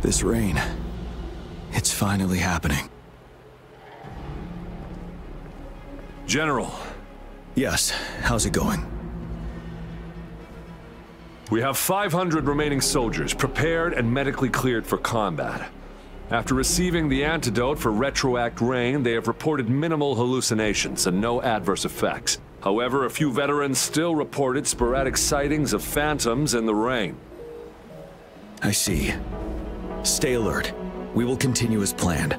This rain, it's finally happening. General. Yes, how's it going? We have 500 remaining soldiers prepared and medically cleared for combat. After receiving the antidote for retroact rain, they have reported minimal hallucinations and no adverse effects. However, a few veterans still reported sporadic sightings of phantoms in the rain. I see. Stay alert. We will continue as planned.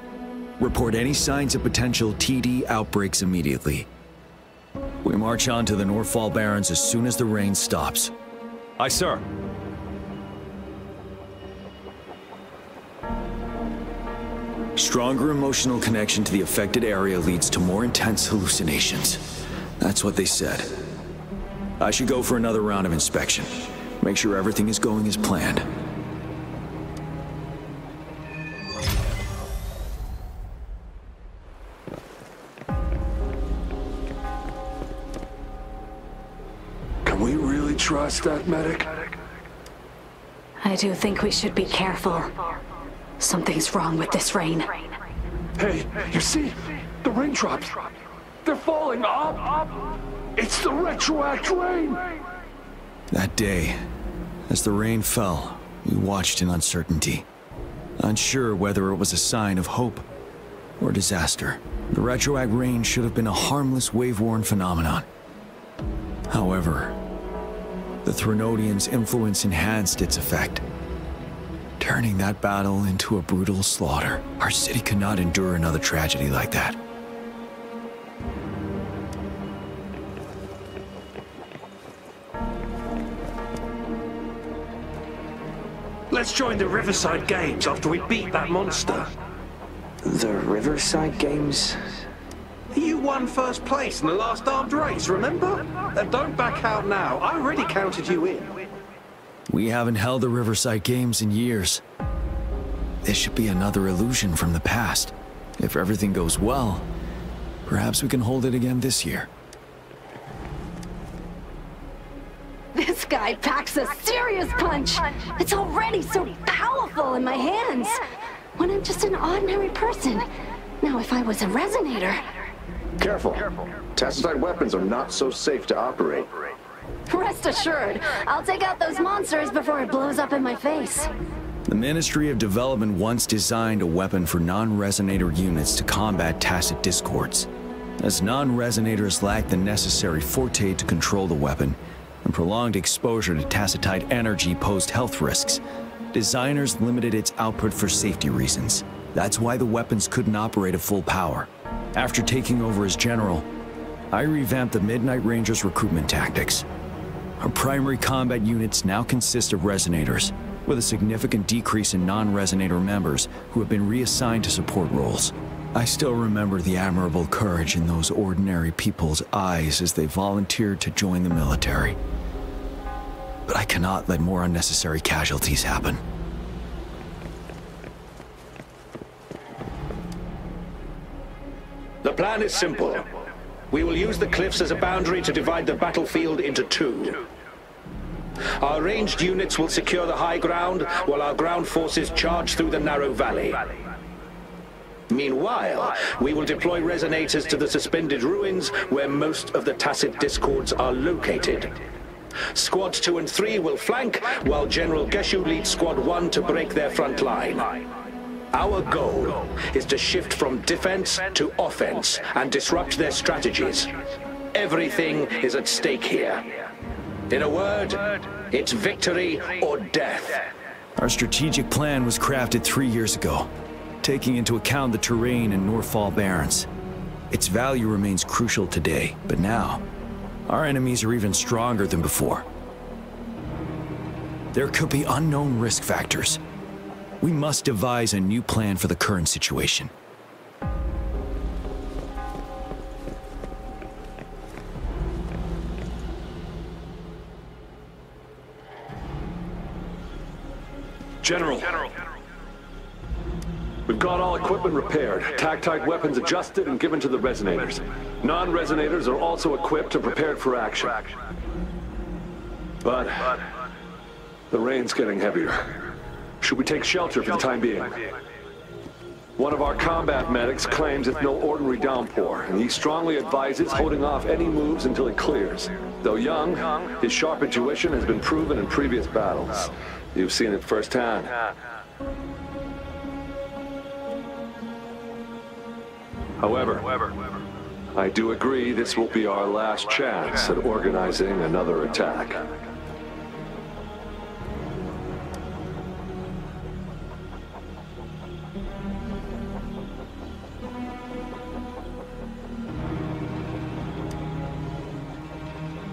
Report any signs of potential TD outbreaks immediately. We march on to the Northfall Barrens as soon as the rain stops. Aye, sir. Stronger emotional connection to the affected area leads to more intense hallucinations. That's what they said. I should go for another round of inspection. Make sure everything is going as planned. Can we really trust that medic? I do think we should be careful. Something's wrong with this rain. Hey, you see? The raindrops. They're falling up. It's the retroact rain. That day, as the rain fell, we watched in uncertainty. Unsure whether it was a sign of hope or disaster. The retroact rain should have been a harmless wave-worn phenomenon. However, the Threnodians' influence enhanced its effect, turning that battle into a brutal slaughter. Our city could not endure another tragedy like that. Let's join the Riverside Games after we beat that monster. The Riverside Games? You won first place in the last armed race, remember? And don't back out now. I already counted you in. We haven't held the Riverside Games in years. This should be another illusion from the past. If everything goes well, perhaps we can hold it again this year. This guy packs a serious punch. It's already so powerful in my hands. When I'm just an ordinary person. Now if I was a resonator... Careful. Tacitite weapons are not so safe to operate. Rest assured, I'll take out those monsters before it blows up in my face. The Ministry of Development once designed a weapon for non-resonator units to combat tacit discords. As non-resonators lack the necessary forte to control the weapon, and prolonged exposure to tacitite energy posed health risks, designers limited its output for safety reasons. That's why the weapons couldn't operate at full power. After taking over as general, I revamped the Midnight Rangers' recruitment tactics. Our primary combat units now consist of resonators, with a significant decrease in non-resonator members who have been reassigned to support roles. I still remember the admirable courage in those ordinary people's eyes as they volunteered to join the military. But I cannot let more unnecessary casualties happen. The plan is simple. We will use the cliffs as a boundary to divide the battlefield into two. Our ranged units will secure the high ground, while our ground forces charge through the narrow valley. Meanwhile, we will deploy resonators to the suspended ruins, where most of the tacit discords are located. Squads 2 and 3 will flank, while General Geshu leads Squad 1 to break their front line. Our goal is to shift from defense to offense and disrupt their strategies. Everything is at stake here. In a word, it's victory or death. Our strategic plan was crafted 3 years ago, taking into account the terrain in Northfall Barrens. Its value remains crucial today, but now, our enemies are even stronger than before. There could be unknown risk factors. We must devise a new plan for the current situation. General. We've got all equipment repaired, tactite weapons adjusted and given to the resonators. Non-resonators are also equipped and prepared for action. But the rain's getting heavier. Should we take shelter for the time being? One of our combat medics claims it's no ordinary downpour, and he strongly advises holding off any moves until it clears. Though young, his sharp intuition has been proven in previous battles. You've seen it firsthand. However, I do agree this will be our last chance at organizing another attack.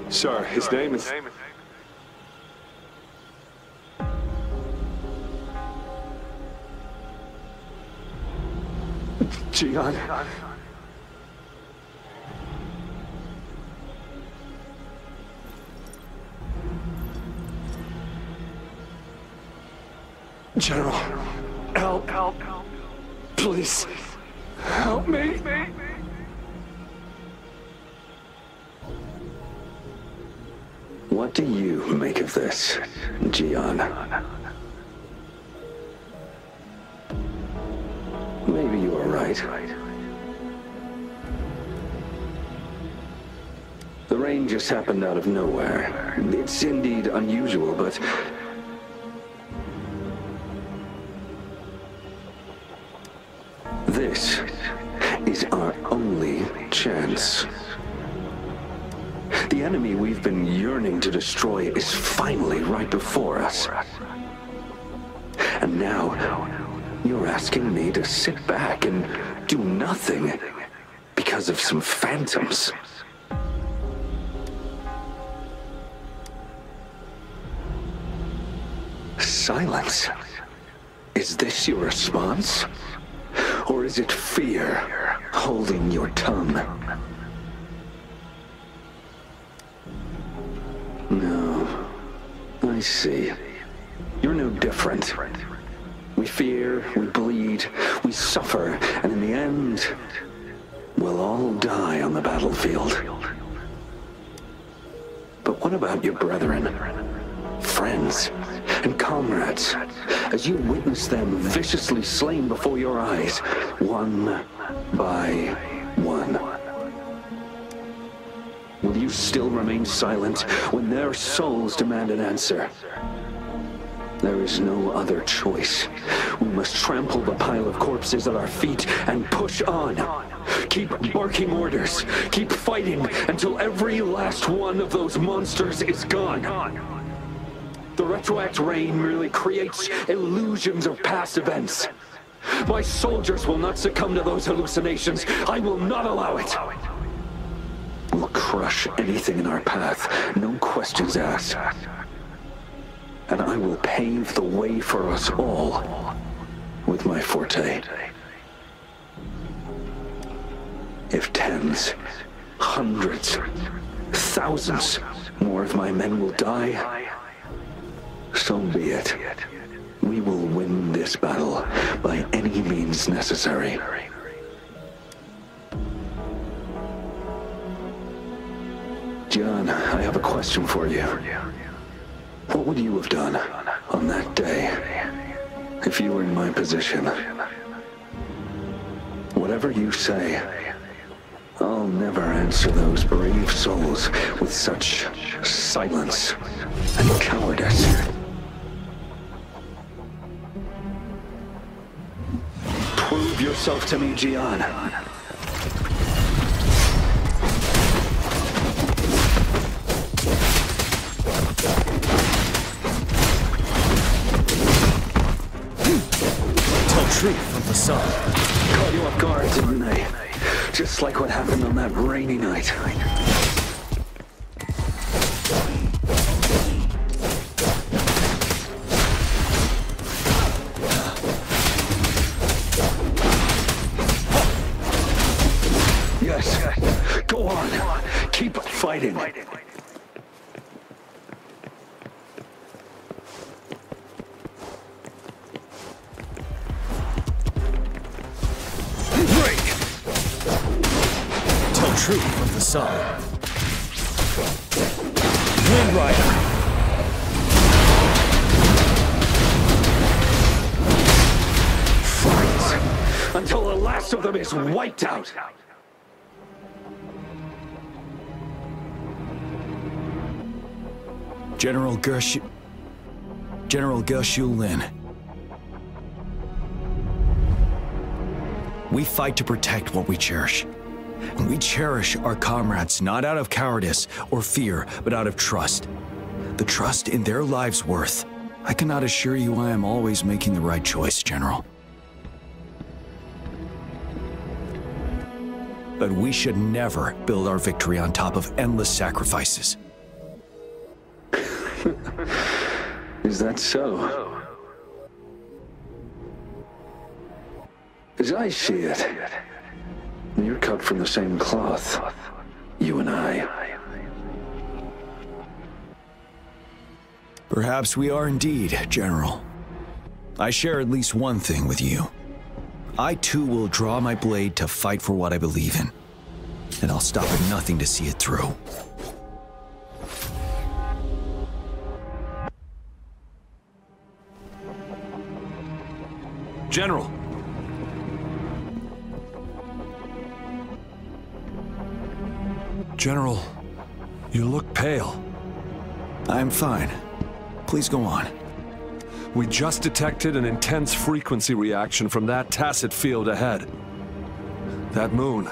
Sir, his name is... Jian. General, help. Please, help me. What do you make of this, Jian? Maybe you are right. The rain just happened out of nowhere. It's indeed unusual, but... this is our only chance. The enemy we've been yearning to destroy is finally right before us. And now, you're asking me to sit back and do nothing because of some phantoms. Silence. Is this your response? Or is it fear holding your tongue? No, I see. You're no different. We fear, we bleed, we suffer, and in the end, we'll all die on the battlefield. But what about your brethren, friends, and comrades, as you witness them viciously slain before your eyes, one by one? Will you still remain silent when their souls demand an answer? There is no other choice. We must trample the pile of corpses at our feet and push on. Keep barking orders. Keep fighting until every last one of those monsters is gone. The retroact rain merely creates illusions of past events. My soldiers will not succumb to those hallucinations. I will not allow it. We'll crush anything in our path, no questions asked. And I will pave the way for us all with my forte. If tens, hundreds, thousands more of my men will die, so be it. We will win this battle by any means necessary. Jian, I have a question for you. What would you have done on that day if you were in my position? Whatever you say, I'll never answer those brave souls with such silence and cowardice. Prove yourself to me, Jian. Truth from the sun. Caught you off guard, didn't they? Just like what happened on that rainy night. Yes, go on. Keep fighting. Truth from the sun. Wind Rider. until the last of them is wiped out. General Geshu Lin. We fight to protect what we cherish. And we cherish our comrades not out of cowardice or fear, but out of trust. The trust in their lives' worth. I cannot assure you I am always making the right choice, General. But we should never build our victory on top of endless sacrifices. Is that so? As I see it, you're cut from the same cloth, you and I. Perhaps we are indeed, General. I share at least one thing with you. I too will draw my blade to fight for what I believe in. And I'll stop at nothing to see it through. General! General, you look pale. I'm fine. Please go on. We just detected an intense frequency reaction from that tacit field ahead. That moon.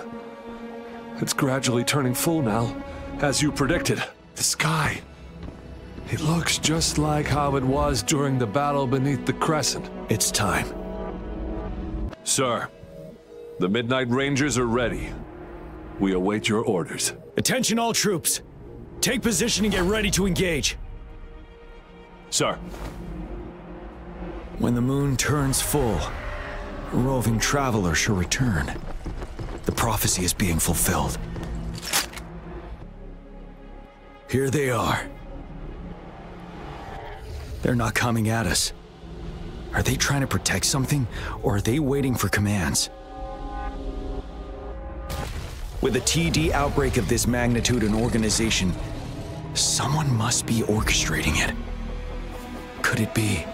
It's gradually turning full now, as you predicted. The sky. It looks just like how it was during the battle beneath the crescent. It's time. Sir, the Midnight Rangers are ready. We await your orders. Attention all troops. Take position and get ready to engage. Sir. When the moon turns full, a roving traveler shall return. The prophecy is being fulfilled. Here they are. They're not coming at us. Are they trying to protect something, or are they waiting for commands? With a TD outbreak of this magnitude and organization, someone must be orchestrating it. Could it be?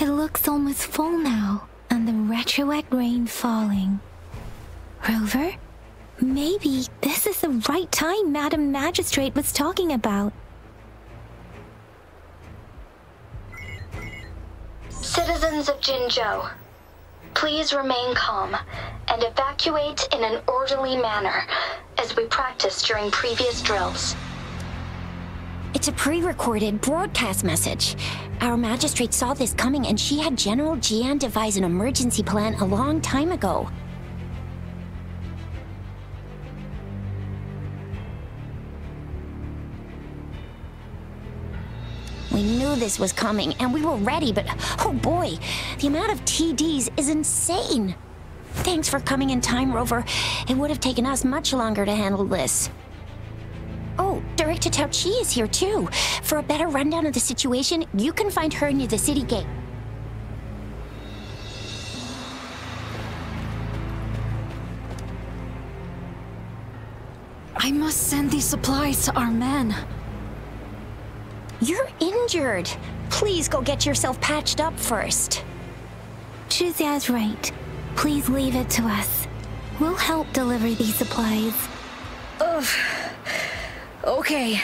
It looks almost full now, and the retroact rain falling. Rover? Maybe this is the right time Madam Magistrate was talking about. Citizens of Jinzhou, please remain calm and evacuate in an orderly manner as we practiced during previous drills. It's a pre-recorded broadcast message. Our magistrate saw this coming and she had General Jian devise an emergency plan a long time ago. We knew this was coming and we were ready, but oh boy, the amount of TDs is insane. Thanks for coming in time, Rover. It would have taken us much longer to handle this. Oh, Director Tao Chi is here too. For a better rundown of the situation, you can find her near the city gate. I must send these supplies to our men. You're injured. Please go get yourself patched up first. Chixia's right. Please leave it to us. We'll help deliver these supplies. Ugh. Okay.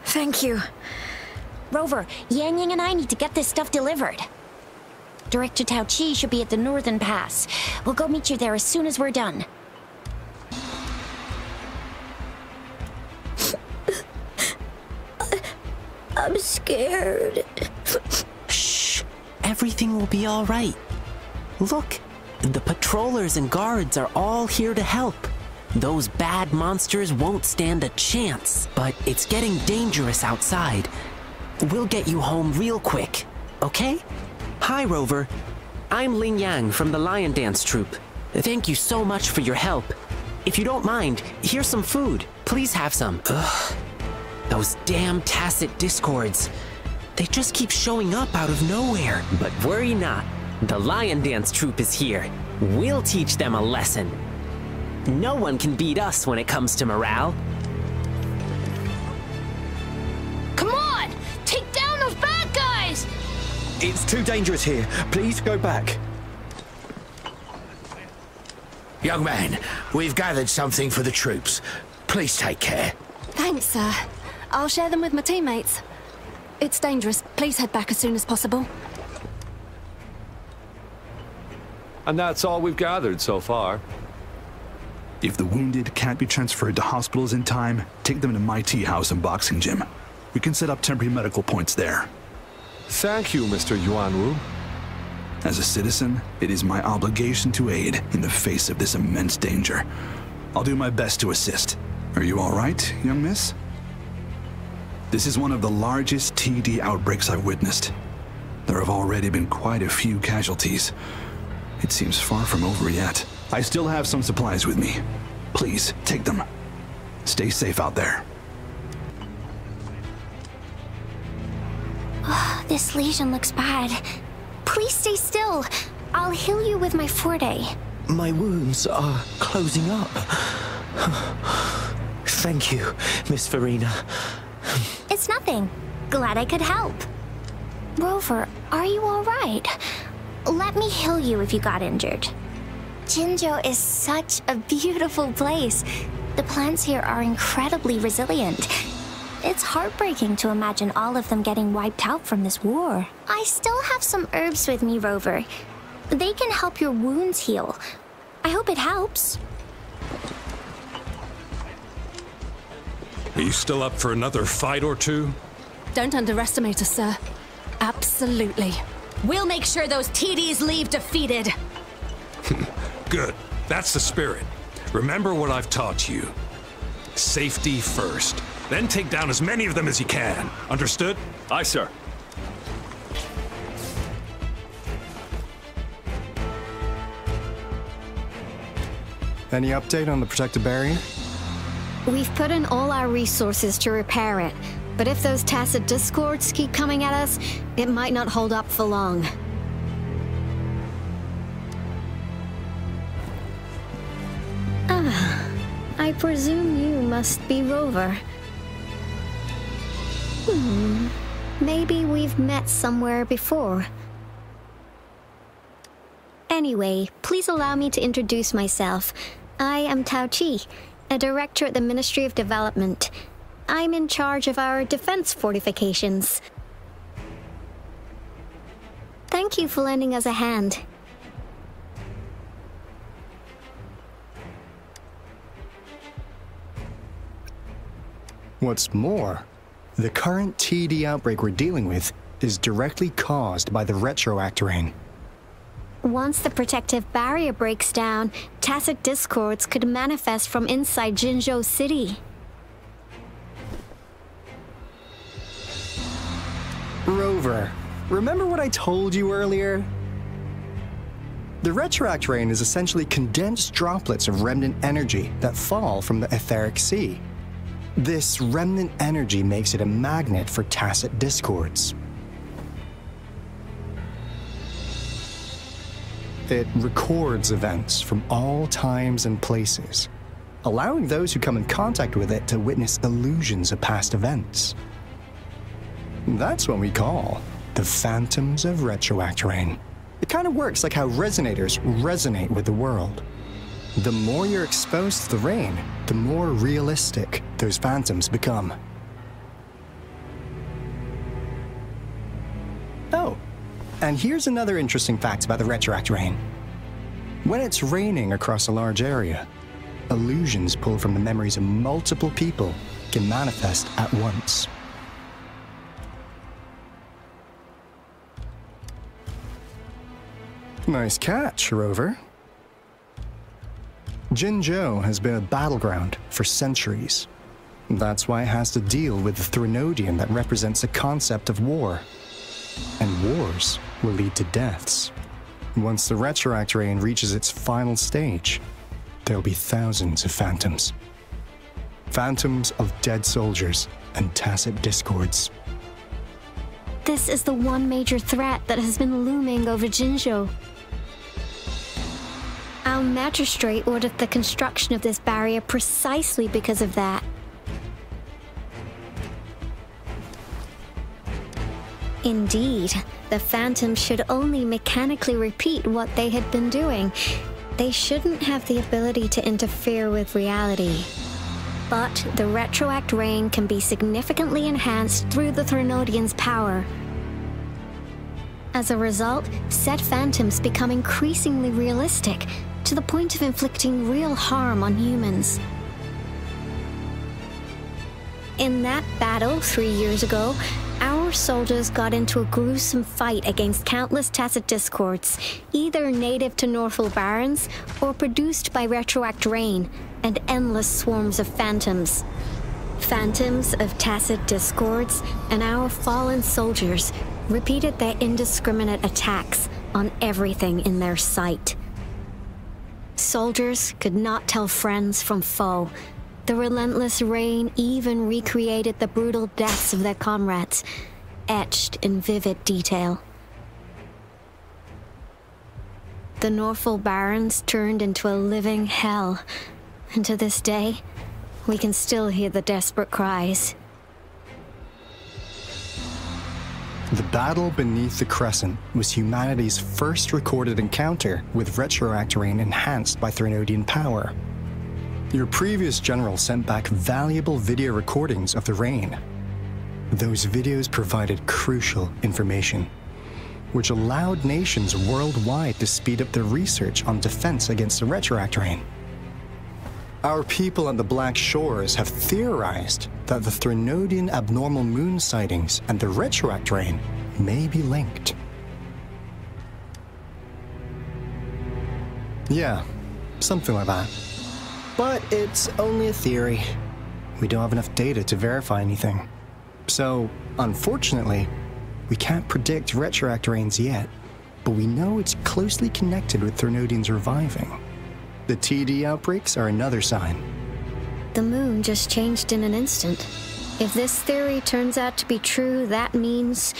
Thank you. Rover, Yangyang and I need to get this stuff delivered. Director Tao Chi should be at the Northern Pass. We'll go meet you there as soon as we're done. I'm scared. Shh. Everything will be all right. Look, the patrollers and guards are all here to help. Those bad monsters won't stand a chance, but it's getting dangerous outside. We'll get you home real quick, okay? Hi, Rover. I'm Yangyang from the Lion Dance Troupe. Thank you so much for your help. If you don't mind, here's some food. Please have some. Ugh. Those damn tacit discords. They just keep showing up out of nowhere. But worry not. The Lion Dance Troupe is here. We'll teach them a lesson. No one can beat us when it comes to morale. Come on! Take down those bad guys! It's too dangerous here. Please go back. Young man, we've gathered something for the troops. Please take care. Thanks, sir. I'll share them with my teammates. It's dangerous. Please head back as soon as possible. And that's all we've gathered so far. If the wounded can't be transferred to hospitals in time, take them to my tea house and boxing gym. We can set up temporary medical points there. Thank you, Mr. Yuanwu. As a citizen, it is my obligation to aid in the face of this immense danger. I'll do my best to assist. Are you all right, young miss? This is one of the largest TD outbreaks I've witnessed. There have already been quite a few casualties. It seems far from over yet. I still have some supplies with me. Please, take them. Stay safe out there. Oh, this lesion looks bad. Please stay still. I'll heal you with my forte. My wounds are closing up. Thank you, Miss Farina. It's nothing. Glad I could help. Rover, are you all right? Let me heal you if you got injured. Jinzhou is such a beautiful place. The plants here are incredibly resilient. It's heartbreaking to imagine all of them getting wiped out from this war. I still have some herbs with me, Rover. They can help your wounds heal. I hope it helps. Are you still up for another fight or two? Don't underestimate us, sir. Absolutely. We'll make sure those TDs leave defeated. Good. That's the spirit. Remember what I've taught you. Safety first. Then take down as many of them as you can. Understood? Aye, sir. Any update on the protective barrier? We've put in all our resources to repair it, but if those tacit discords keep coming at us, it might not hold up for long. Ah, I presume you must be Rover. Maybe we've met somewhere before. Anyway, please allow me to introduce myself. I am Tao Chi, a director at the Ministry of Development. I'm in charge of our defense fortifications. Thank you for lending us a hand. What's more, the current TD outbreak we're dealing with is directly caused by the retroact rain. Once the protective barrier breaks down, tacit discords could manifest from inside Jinzhou City. Rover, remember what I told you earlier? The retroact rain is essentially condensed droplets of remnant energy that fall from the etheric sea. This remnant energy makes it a magnet for tacit discords. It records events from all times and places, allowing those who come in contact with it to witness illusions of past events. That's what we call the phantoms of retroact rain. It kind of works like how resonators resonate with the world. The more you're exposed to the rain, the more realistic those phantoms become. Oh, and here's another interesting fact about the Retroact rain. When it's raining across a large area, illusions pulled from the memories of multiple people can manifest at once. Nice catch, Rover. Jinzhou has been a battleground for centuries. That's why it has to deal with the Threnodian that represents the concept of war. And wars will lead to deaths. Once the Retroact rain reaches its final stage, there'll be thousands of phantoms. Phantoms of dead soldiers and tacit discords. This is the one major threat that has been looming over Jinzhou. Our magistrate ordered the construction of this barrier precisely because of that. Indeed, the phantoms should only mechanically repeat what they had been doing. They shouldn't have the ability to interfere with reality. But the Retroact rain can be significantly enhanced through the Threnodian's power. As a result, said phantoms become increasingly realistic, to the point of inflicting real harm on humans. In that battle 3 years ago, our soldiers got into a gruesome fight against countless tacit discords, either native to Northwell Barrens or produced by Retroact rain and endless swarms of phantoms. Phantoms of tacit discords and our fallen soldiers repeated their indiscriminate attacks on everything in their sight. Soldiers could not tell friends from foe. The relentless rain even recreated the brutal deaths of their comrades, etched in vivid detail. The Northwell Barrens turned into a living hell, and to this day, we can still hear the desperate cries. The battle beneath the Crescent was humanity's first recorded encounter with Retroact rain enhanced by Threnodian power. Your previous general sent back valuable video recordings of the rain. Those videos provided crucial information, which allowed nations worldwide to speed up their research on defense against the Retroact rain. Our people on the Black Shores have theorized that the Threnodian abnormal moon sightings and the Retroact rain may be linked. Yeah, something like that. But it's only a theory. We don't have enough data to verify anything. So, unfortunately, we can't predict Retroact rains yet, but we know it's closely connected with Threnodians reviving. The TD outbreaks are another sign. The moon just changed in an instant. If this theory turns out to be true, that means...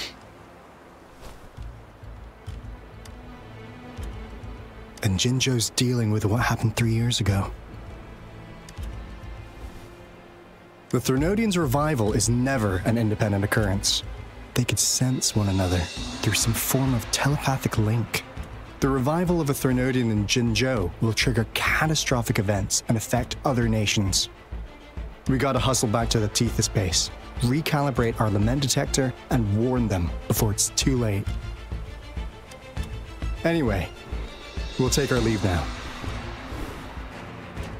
And Jinzhou's dealing with what happened 3 years ago. The Threnodians' revival is never an independent occurrence. They could sense one another through some form of telepathic link. The revival of a Threnodian in Jinzhou will trigger catastrophic events and affect other nations. We gotta hustle back to the Tethys base, recalibrate our lament detector, and warn them before it's too late. Anyway, we'll take our leave now.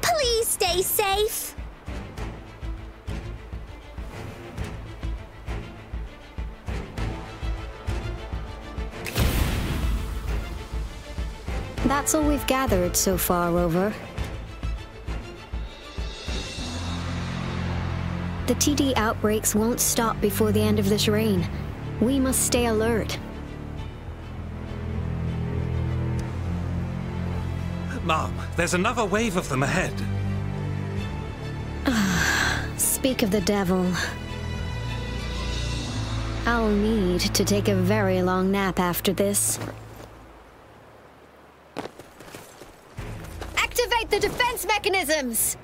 Please stay safe. That's all we've gathered so far, Rover. The TD outbreaks won't stop before the end of this reign. We must stay alert. Mom, there's another wave of them ahead. Speak of the devil. I'll need to take a very long nap after this. Activate the defense mechanisms!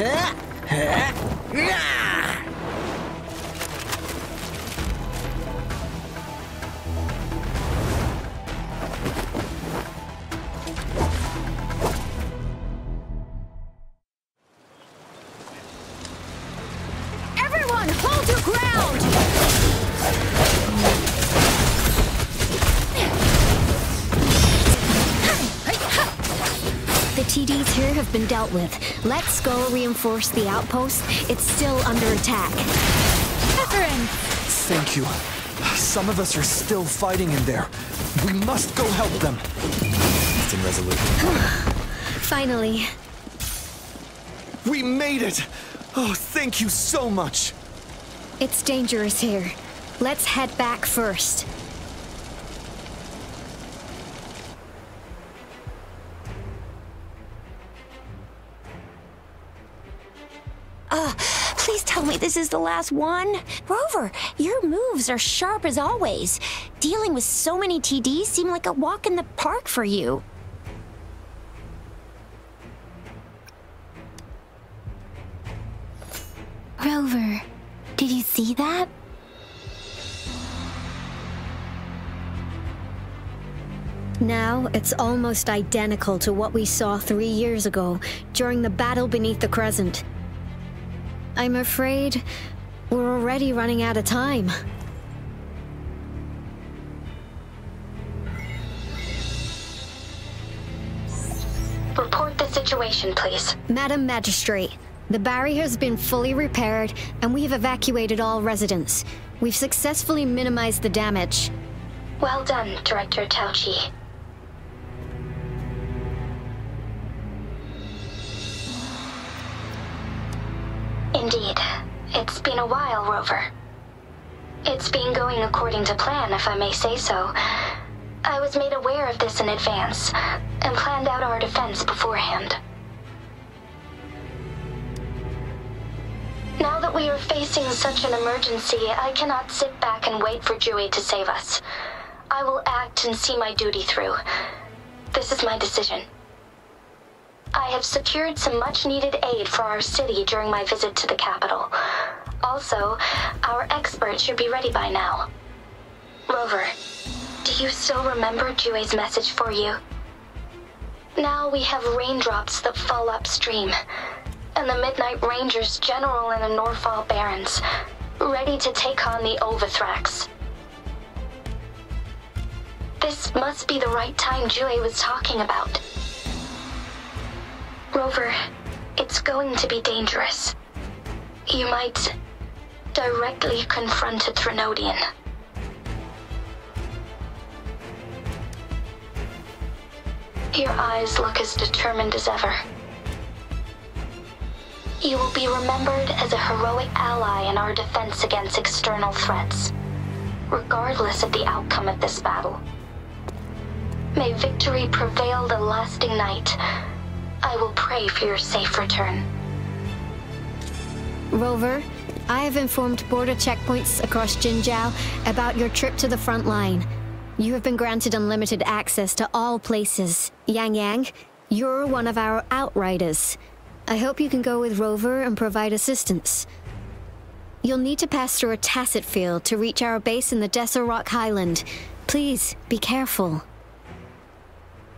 Everyone, hold your ground! The TDs here have been dealt with. Let's go reinforce the outpost. It's still under attack. Catherine! Thank you. Some of us are still fighting in there. We must go help them. Instant resolution. Finally. We made it! Oh, thank you so much! It's dangerous here. Let's head back first. Please tell me this is the last one. Rover, your moves are sharp as always. Dealing with so many TDs seem like a walk in the park for you. Rover, did you see that? Now, it's almost identical to what we saw 3 years ago, during the battle beneath the Crescent. I'm afraid we're already running out of time. Report the situation, please. Madam Magistrate, the barrier has been fully repaired, and we've evacuated all residents. We've successfully minimized the damage. Well done, Director Taochi. Indeed. It's been a while, Rover. It's been going according to plan, if I may say so. I was made aware of this in advance, and planned out our defense beforehand. Now that we are facing such an emergency, I cannot sit back and wait for Jue to save us. I will act and see my duty through. This is my decision. I have secured some much-needed aid for our city during my visit to the capital. Also, our expert should be ready by now. Rover, do you still remember Jue's message for you? Now we have raindrops that fall upstream, and the Midnight Rangers general in the Norfall Barrens, ready to take on the Overthrax. This must be the right time Jue was talking about. Rover, it's going to be dangerous. You might directly confront a Trinodian. Your eyes look as determined as ever. You will be remembered as a heroic ally in our defense against external threats, regardless of the outcome of this battle. May victory prevail the lasting night. I will pray for your safe return. Rover, I have informed border checkpoints across Jinjiao about your trip to the front line. You have been granted unlimited access to all places. Yangyang, you're one of our outriders. I hope you can go with Rover and provide assistance. You'll need to pass through a tacit field to reach our base in the Desert Rock Highland. Please, be careful.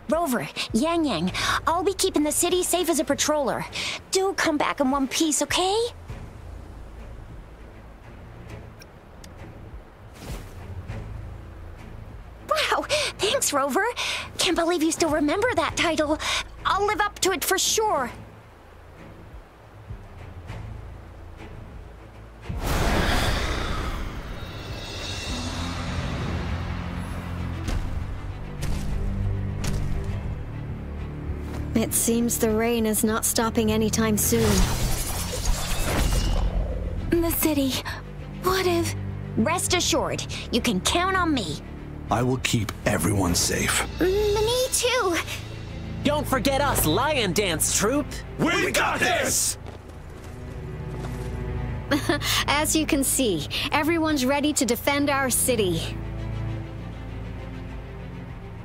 Rover, Yangyang, I'll be keeping the city safe as a patroller. Do come back in one piece, okay? Wow, thanks, Rover. Can't believe you still remember that title. I'll live up to it for sure. It seems the rain is not stopping anytime soon. The city. What if... Rest assured, you can count on me. I will keep everyone safe. Me too. Don't forget us, Lion Dance Troop. We got this! As you can see, everyone's ready to defend our city.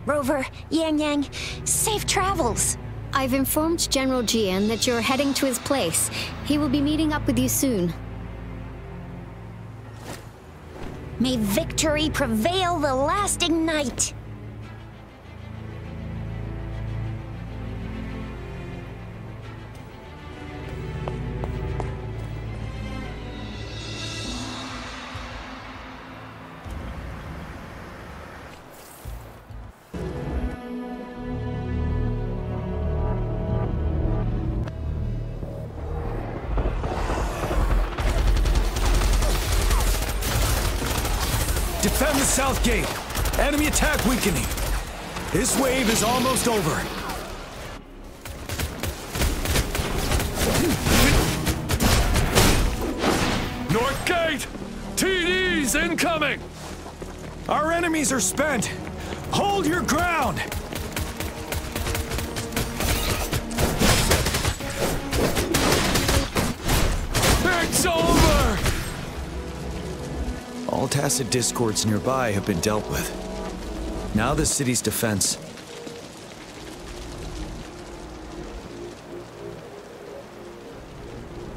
Rover, Yangyang, safe travels. I've informed General Jian that you're heading to his place. He will be meeting up with you soon. May victory prevail the lasting night. Defend the south gate. Enemy attack weakening. This wave is almost over. North gate! TDs incoming! Our enemies are spent. Hold your ground. It's over! All tacit discords nearby have been dealt with. Now the city's defense.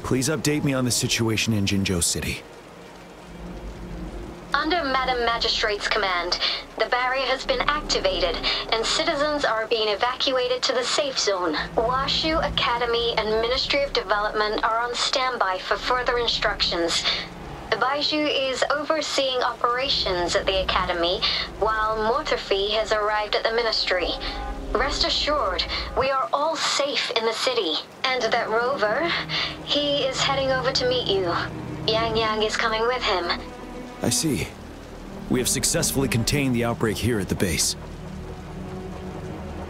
Please update me on the situation in Jinzhou City. Under Madam Magistrate's command, the barrier has been activated, and citizens are being evacuated to the safe zone. Washu Academy and Ministry of Development are on standby for further instructions. Baizhi is overseeing operations at the Academy, while Mortefi has arrived at the Ministry. Rest assured, we are all safe in the city. And that Rover, he is heading over to meet you. Yangyang is coming with him. I see. We have successfully contained the outbreak here at the base.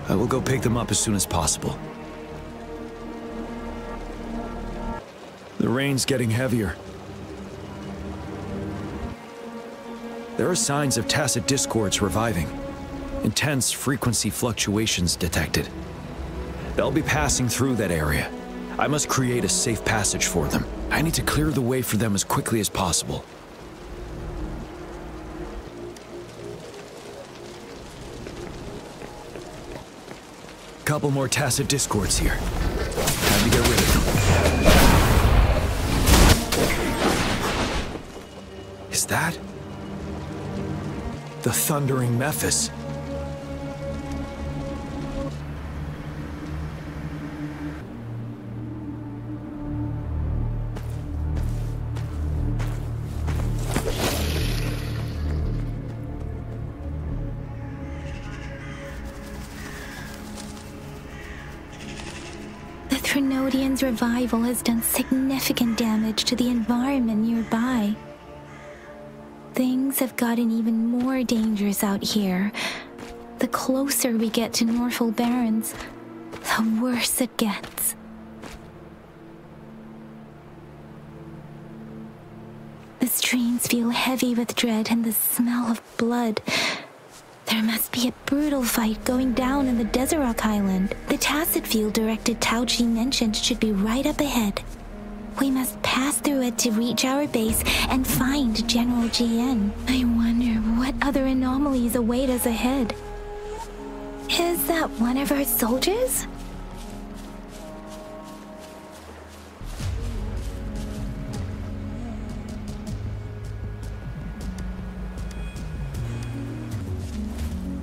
I will go pick them up as soon as possible. The rain's getting heavier. There are signs of tacit discords reviving. Intense frequency fluctuations detected. They'll be passing through that area. I must create a safe passage for them. I need to clear the way for them as quickly as possible. Couple more tacit discords here. Time to get rid of them. Is that the thundering Mephis? The Trinodian's revival has done significant damage to the environment nearby. Things have gotten even more dangerous out here. The closer we get to Norfolk Barrens, the worse it gets. The streams feel heavy with dread and the smell of blood. There must be a brutal fight going down in the Desert Rock Island. The tacit field directed Tao Chi mentioned should be right up ahead. We must pass through it to reach our base and find General Jian. I wonder what other anomalies await us ahead. Is that one of our soldiers?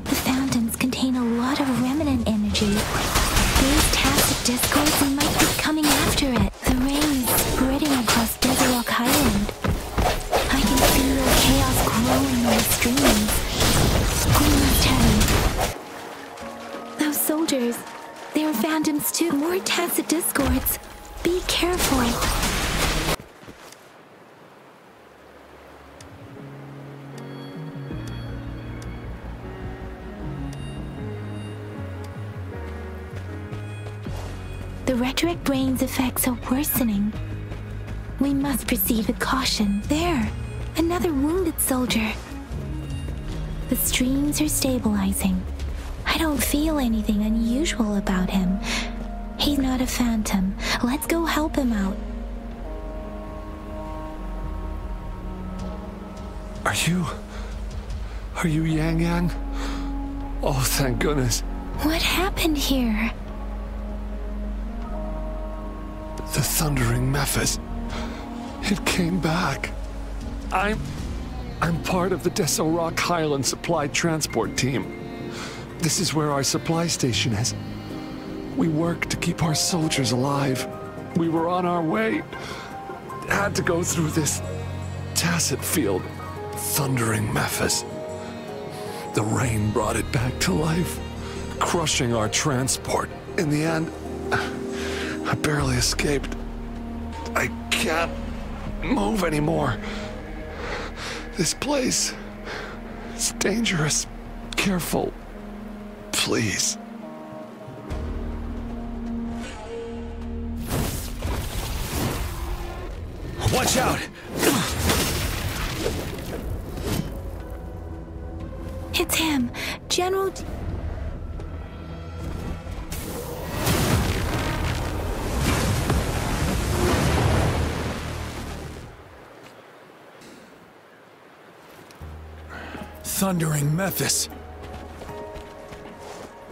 The fountains contain a lot of remnant energy. These tacit discords might be coming after it. The rain is spreading across Desert Rock Island. I can feel chaos growing in the streams. We must hurry. Those soldiers, they are phantoms too. More tacit discords. Be careful. The retroact rain's effects are worsening. We must proceed with caution. There! Another wounded soldier. The streams are stabilizing. I don't feel anything unusual about him. He's not a phantom. Let's go help him out. Are you Yangyang? Oh, thank goodness. What happened here? The Thundering Mephis. It came back. I'm part of the Deso Rock Highland Supply Transport Team. This is where our supply station is. We work to keep our soldiers alive. We were on our way. Had to go through this tacet field. Thundering Mephis. The rain brought it back to life, crushing our transport. In the end, I barely escaped. I can't move anymore. This place is dangerous. Careful, please. Watch out! It's him, General... Thundering Mephis.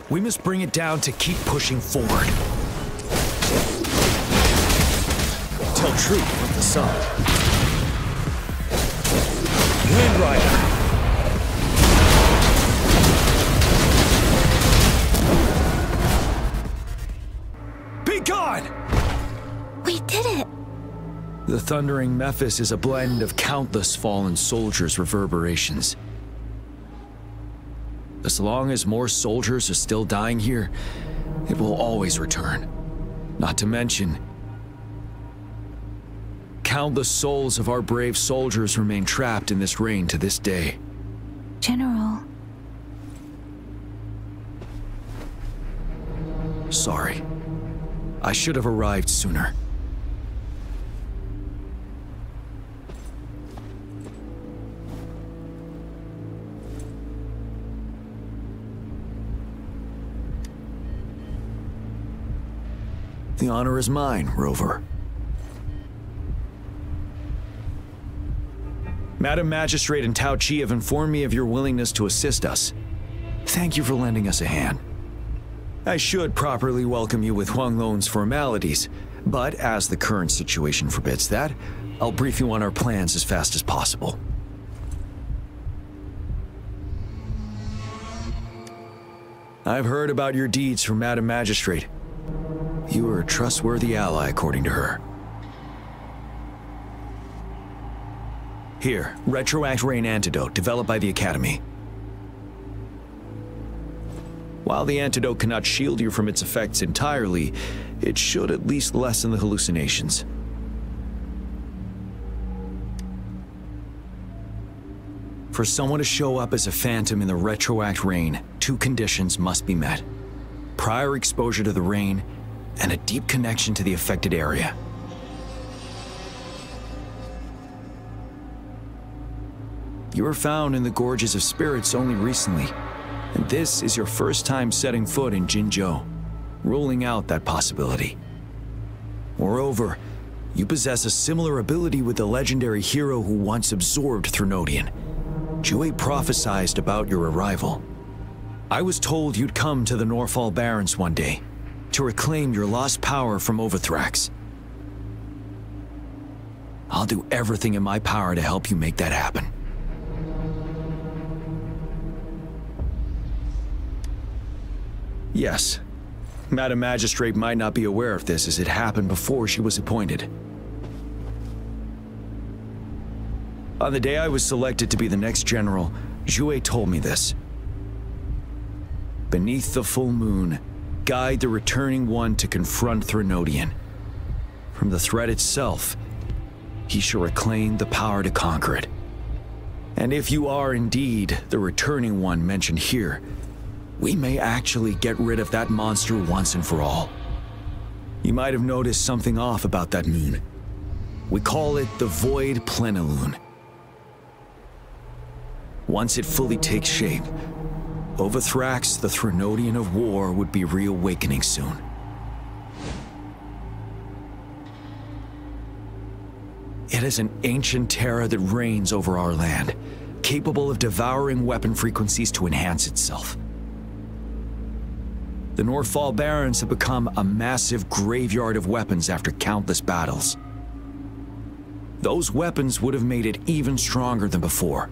We must bring it down to keep pushing forward. Tell truth from the sun. Wind Rider. Be gone! We did it! The Thundering Mephis is a blend of countless fallen soldiers' reverberations. As long as more soldiers are still dying here, it will always return. Not to mention, countless souls of our brave soldiers remain trapped in this rain to this day. General. Sorry. I should have arrived sooner. The honor is mine, Rover. Madam Magistrate and Tao Chi have informed me of your willingness to assist us. Thank you for lending us a hand. I should properly welcome you with Huanglong's formalities, but as the current situation forbids that, I'll brief you on our plans as fast as possible. I've heard about your deeds from Madam Magistrate. You are a trustworthy ally, according to her. Here, Retroact Rain Antidote, developed by the Academy. While the antidote cannot shield you from its effects entirely, it should at least lessen the hallucinations. For someone to show up as a phantom in the Retroact Rain, two conditions must be met. Prior exposure to the rain, and a deep connection to the affected area. You were found in the Gorges of Spirits only recently, and this is your first time setting foot in Jinzhou, ruling out that possibility. Moreover, you possess a similar ability with the legendary hero who once absorbed Threnodian. Jue prophesied about your arrival. I was told you'd come to the Norfall Barrens one day, to reclaim your lost power from Overthrax. I'll do everything in my power to help you make that happen. Yes, Madam Magistrate might not be aware of this as it happened before she was appointed. On the day I was selected to be the next general, Jue told me this. Beneath the full moon, guide the returning one to confront Threnodian. From the threat itself, he shall reclaim the power to conquer it. And if you are indeed the returning one mentioned here, we may actually get rid of that monster once and for all. You might have noticed something off about that moon. We call it the Void Plenilune. Once it fully takes shape, Overthrax, the Threnodian of War, would be reawakening soon. It is an ancient terror that reigns over our land, capable of devouring weapon frequencies to enhance itself. The Northfall Barrens have become a massive graveyard of weapons after countless battles. Those weapons would have made it even stronger than before.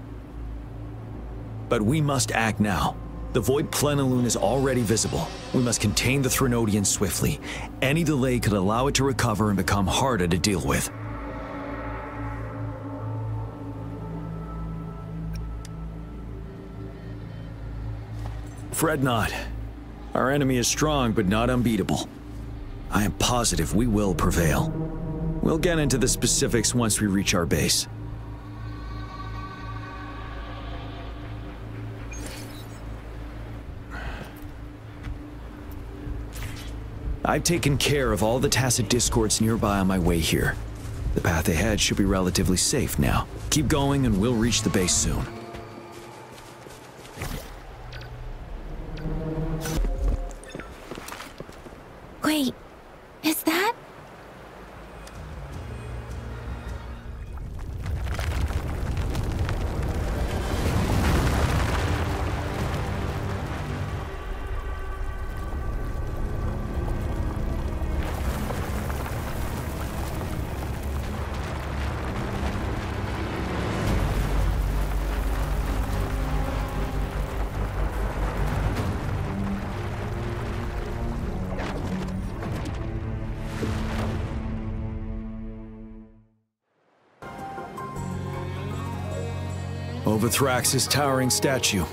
But we must act now. The Void Plenilune is already visible. We must contain the Threnodian swiftly. Any delay could allow it to recover and become harder to deal with. Fret not. Our enemy is strong, but not unbeatable. I am positive we will prevail. We'll get into the specifics once we reach our base. I've taken care of all the tacit discords nearby on my way here. The path ahead should be relatively safe now. Keep going and we'll reach the base soon. Wait, is that? Overthrax's towering statue,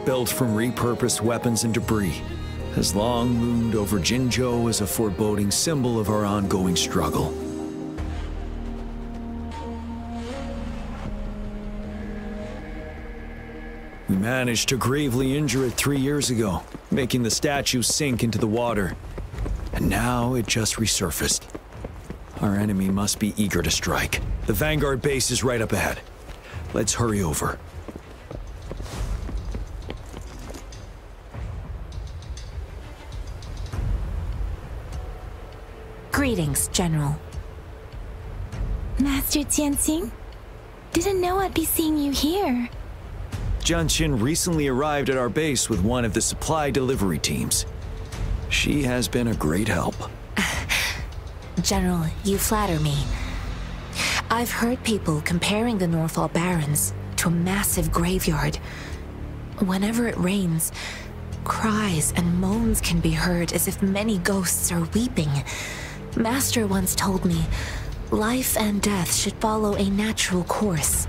built from repurposed weapons and debris, has long loomed over Jinzhou as a foreboding symbol of our ongoing struggle. We managed to gravely injure it 3 years ago, making the statue sink into the water. And now it just resurfaced. Our enemy must be eager to strike. The Vanguard base is right up ahead. Let's hurry over. Greetings, General. Master Jianxing? Didn't know I'd be seeing you here. Jianqin recently arrived at our base with one of the supply delivery teams. She has been a great help. General, you flatter me. I've heard people comparing the Northfall Barrens to a massive graveyard. Whenever it rains, cries and moans can be heard as if many ghosts are weeping. Master once told me, life and death should follow a natural course.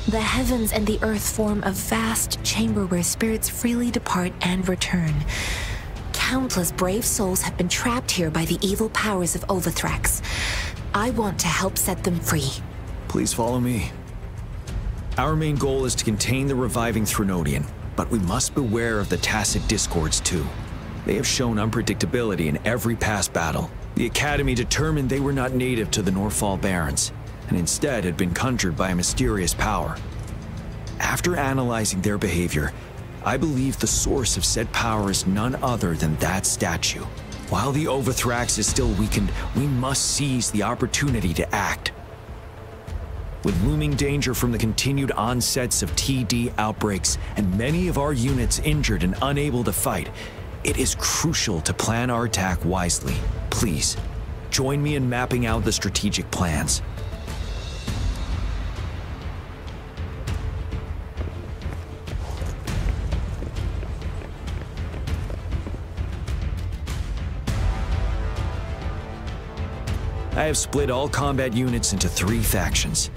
The heavens and the earth form a vast chamber where spirits freely depart and return. Countless brave souls have been trapped here by the evil powers of Overthrax. I want to help set them free. Please follow me. Our main goal is to contain the reviving Threnodian, but we must beware of the tacit discords too. They have shown unpredictability in every past battle. The Academy determined they were not native to the Northfall Barrens, and instead had been conjured by a mysterious power. After analyzing their behavior, I believe the source of said power is none other than that statue. While the Overthrax is still weakened, we must seize the opportunity to act. With looming danger from the continued onsets of TD outbreaks and many of our units injured and unable to fight, it is crucial to plan our attack wisely. Please, join me in mapping out the strategic plans. I have split all combat units into 3 factions.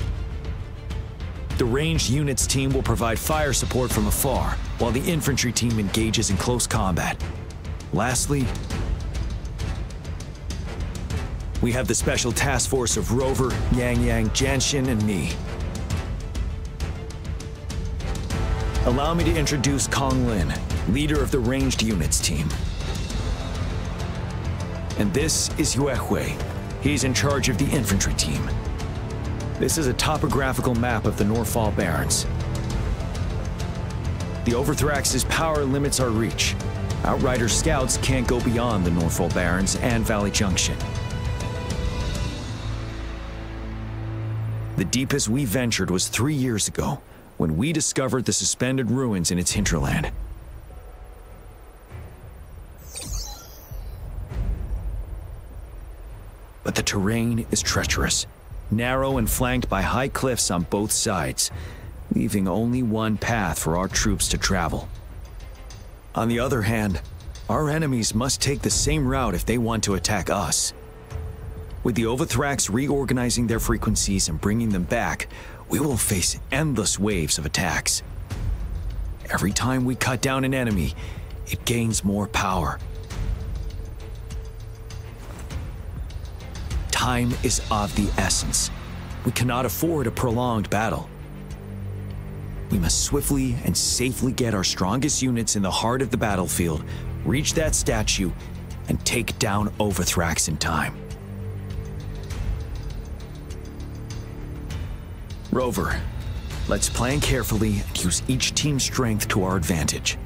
The ranged units team will provide fire support from afar, while the infantry team engages in close combat. Lastly, we have the special task force of Rover, Yangyang, Jianxin, and me. Allow me to introduce Kong Lin, leader of the ranged units team. And this is Yue Hui. He's in charge of the infantry team. This is a topographical map of the Northfall Barrens. The Overthrax's power limits our reach. Outrider scouts can't go beyond the Northfall Barrens and Valley Junction. The deepest we ventured was 3 years ago, when we discovered the suspended ruins in its hinterland. but the terrain is treacherous, narrow and flanked by high cliffs on both sides, leaving only one path for our troops to travel. On the other hand, our enemies must take the same route if they want to attack us. With the Overthrax reorganizing their frequencies and bringing them back, we will face endless waves of attacks. Every time we cut down an enemy, it gains more power. Time is of the essence. We cannot afford a prolonged battle. We must swiftly and safely get our strongest units in the heart of the battlefield, reach that statue, and take down Overthrax in time. Rover, let's plan carefully and use each team's strength to our advantage.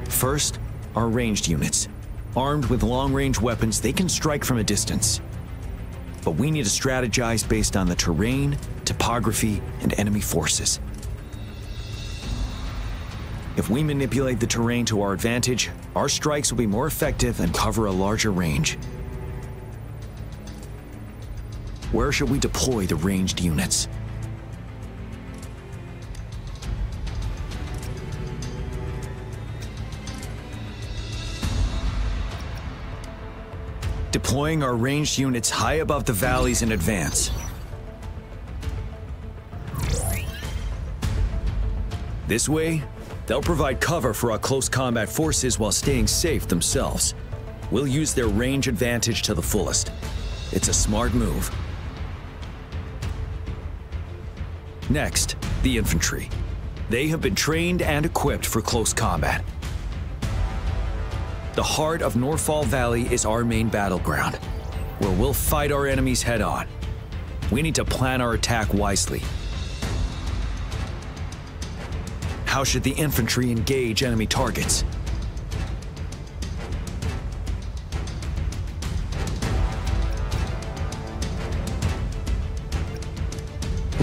First, our ranged units. Armed with long-range weapons, they can strike from a distance. But we need to strategize based on the terrain, topography, and enemy forces. If we manipulate the terrain to our advantage, our strikes will be more effective and cover a larger range. Where should we deploy the ranged units? Deploying our ranged units high above the valleys in advance. This way, they'll provide cover for our close combat forces while staying safe themselves. We'll use their range advantage to the fullest. It's a smart move. Next, the infantry. They have been trained and equipped for close combat. The heart of Norfall Valley is our main battleground, where we'll fight our enemies head-on. We need to plan our attack wisely. How should the infantry engage enemy targets?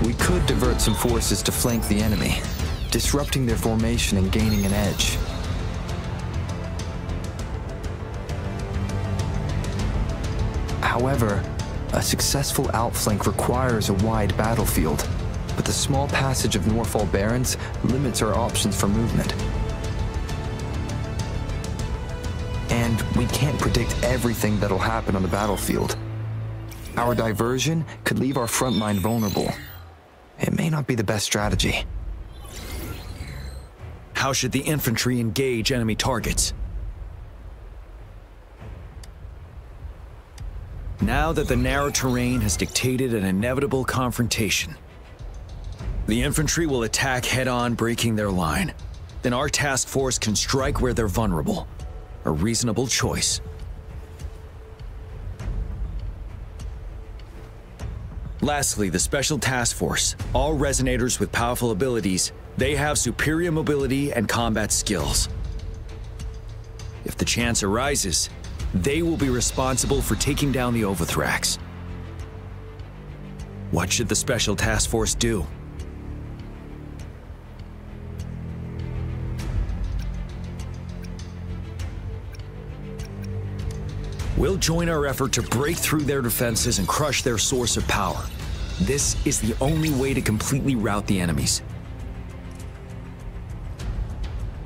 We could divert some forces to flank the enemy, disrupting their formation and gaining an edge. However, a successful outflank requires a wide battlefield, but the small passage of Norfall Barrens limits our options for movement. And we can't predict everything that'll happen on the battlefield. Our diversion could leave our front line vulnerable. It may not be the best strategy. How should the infantry engage enemy targets? Now that the narrow terrain has dictated an inevitable confrontation, the infantry will attack head-on, breaking their line. Then our task force can strike where they're vulnerable. A reasonable choice. Lastly, the Special Task Force. All resonators with powerful abilities, they have superior mobility and combat skills. If the chance arises, they will be responsible for taking down the Overthrax. What should the Special Task Force do? We'll join our effort to break through their defenses and crush their source of power. This is the only way to completely rout the enemies.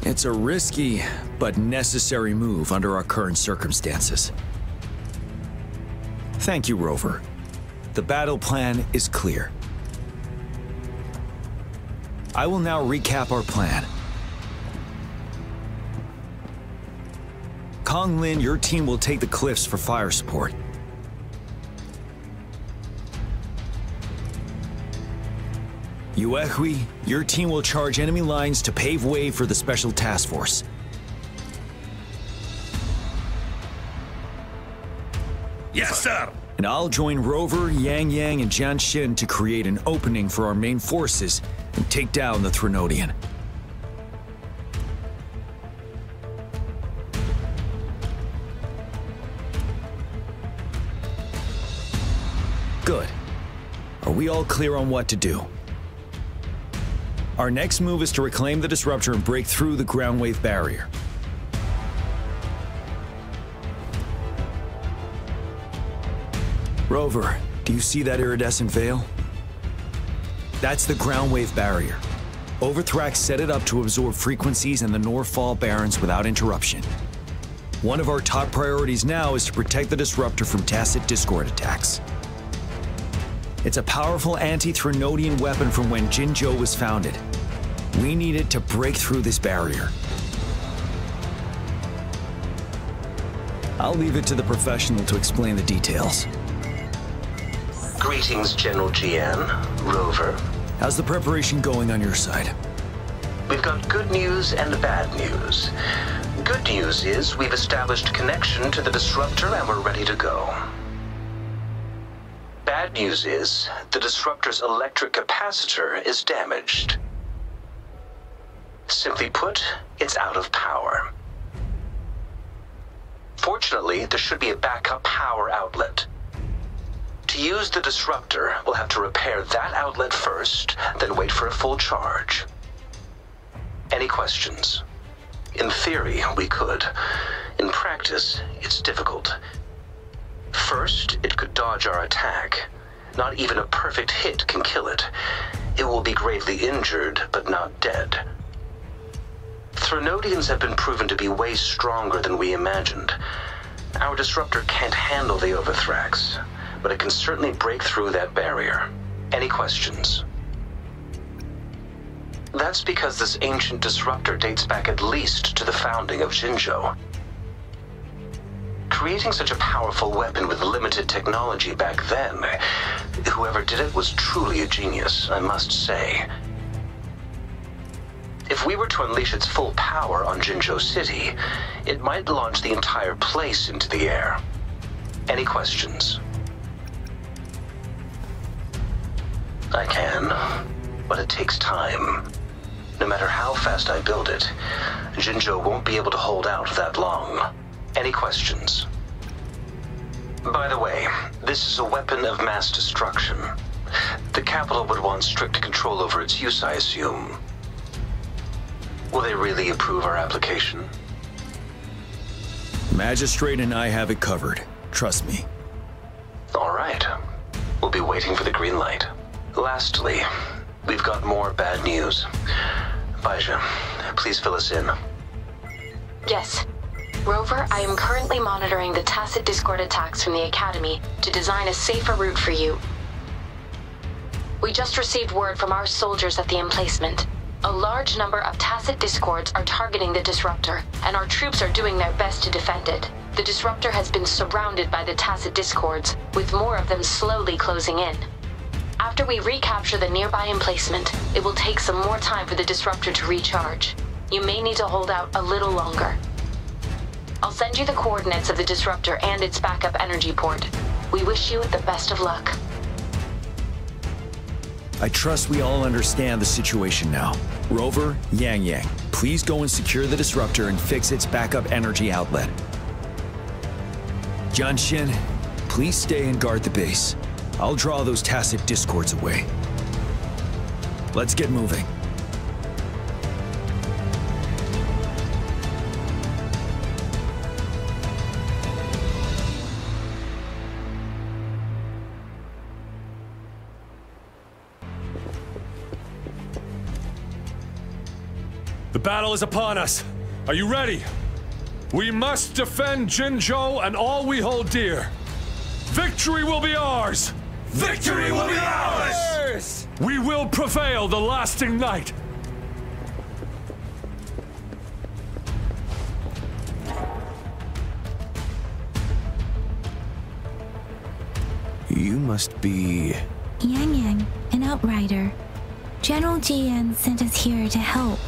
It's a risky, but necessary move under our current circumstances. Thank you, Rover. The battle plan is clear. I will now recap our plan. Kong Lin, your team will take the cliffs for fire support. Yuehui, your team will charge enemy lines to pave way for the Special Task Force. Yes, sir! And I'll join Rover, Yangyang, and Jinshi to create an opening for our main forces and take down the Threnodian. Good. Are we all clear on what to do? Our next move is to reclaim the disruptor and break through the ground wave barrier. Rover, do you see that iridescent veil? That's the ground wave barrier. Overthrax set it up to absorb frequencies in the Northfall Barrens without interruption. One of our top priorities now is to protect the disruptor from tacit discord attacks. It's a powerful anti-Threnodian weapon from when Jinzhou was founded. We need it to break through this barrier. I'll leave it to the professional to explain the details. Greetings, General Jian, Rover. How's the preparation going on your side? We've got good news and bad news. Good news is we've established connection to the disruptor and we're ready to go. Bad news is the disruptor's electric capacitor is damaged. Simply put, it's out of power. Fortunately, there should be a backup power outlet. To use the disruptor, we'll have to repair that outlet first, then wait for a full charge. Any questions? In theory, we could. In practice, it's difficult. First, it could dodge our attack. Not even a perfect hit can kill it. It will be gravely injured, but not dead. Threnodians have been proven to be way stronger than we imagined. Our disruptor can't handle the Overthrax, but it can certainly break through that barrier. Any questions? That's because this ancient disruptor dates back at least to the founding of Jinzhou. Creating such a powerful weapon with limited technology back then, whoever did it was truly a genius, I must say. If we were to unleash its full power on Jinzhou City, it might launch the entire place into the air. Any questions? I can, but it takes time. No matter how fast I build it, Jinzhou won't be able to hold out that long. Any questions? By the way, this is a weapon of mass destruction. The capital would want strict control over its use, I assume. Will they really approve our application? Magistrate and I have it covered. Trust me. All right. We'll be waiting for the green light. Lastly, we've got more bad news. Baizhi, please fill us in. Yes. Rover, I am currently monitoring the tacit discord attacks from the Academy to design a safer route for you. We just received word from our soldiers at the emplacement. A large number of tacit discords are targeting the disruptor, and our troops are doing their best to defend it. The disruptor has been surrounded by the tacit discords, with more of them slowly closing in. After we recapture the nearby emplacement, it will take some more time for the disruptor to recharge. You may need to hold out a little longer. I'll send you the coordinates of the disruptor and its backup energy port. We wish you the best of luck. I trust we all understand the situation now. Rover, Yangyang, please go and secure the disruptor and fix its backup energy outlet. Jianshin, please stay and guard the base. I'll draw those tacit discords away. Let's get moving. The battle is upon us. Are you ready? We must defend Jinzhou and all we hold dear. Victory will be ours! Victory will be ours! We will prevail the lasting night. You must be... Yangyang, an outrider. General Jian sent us here to help.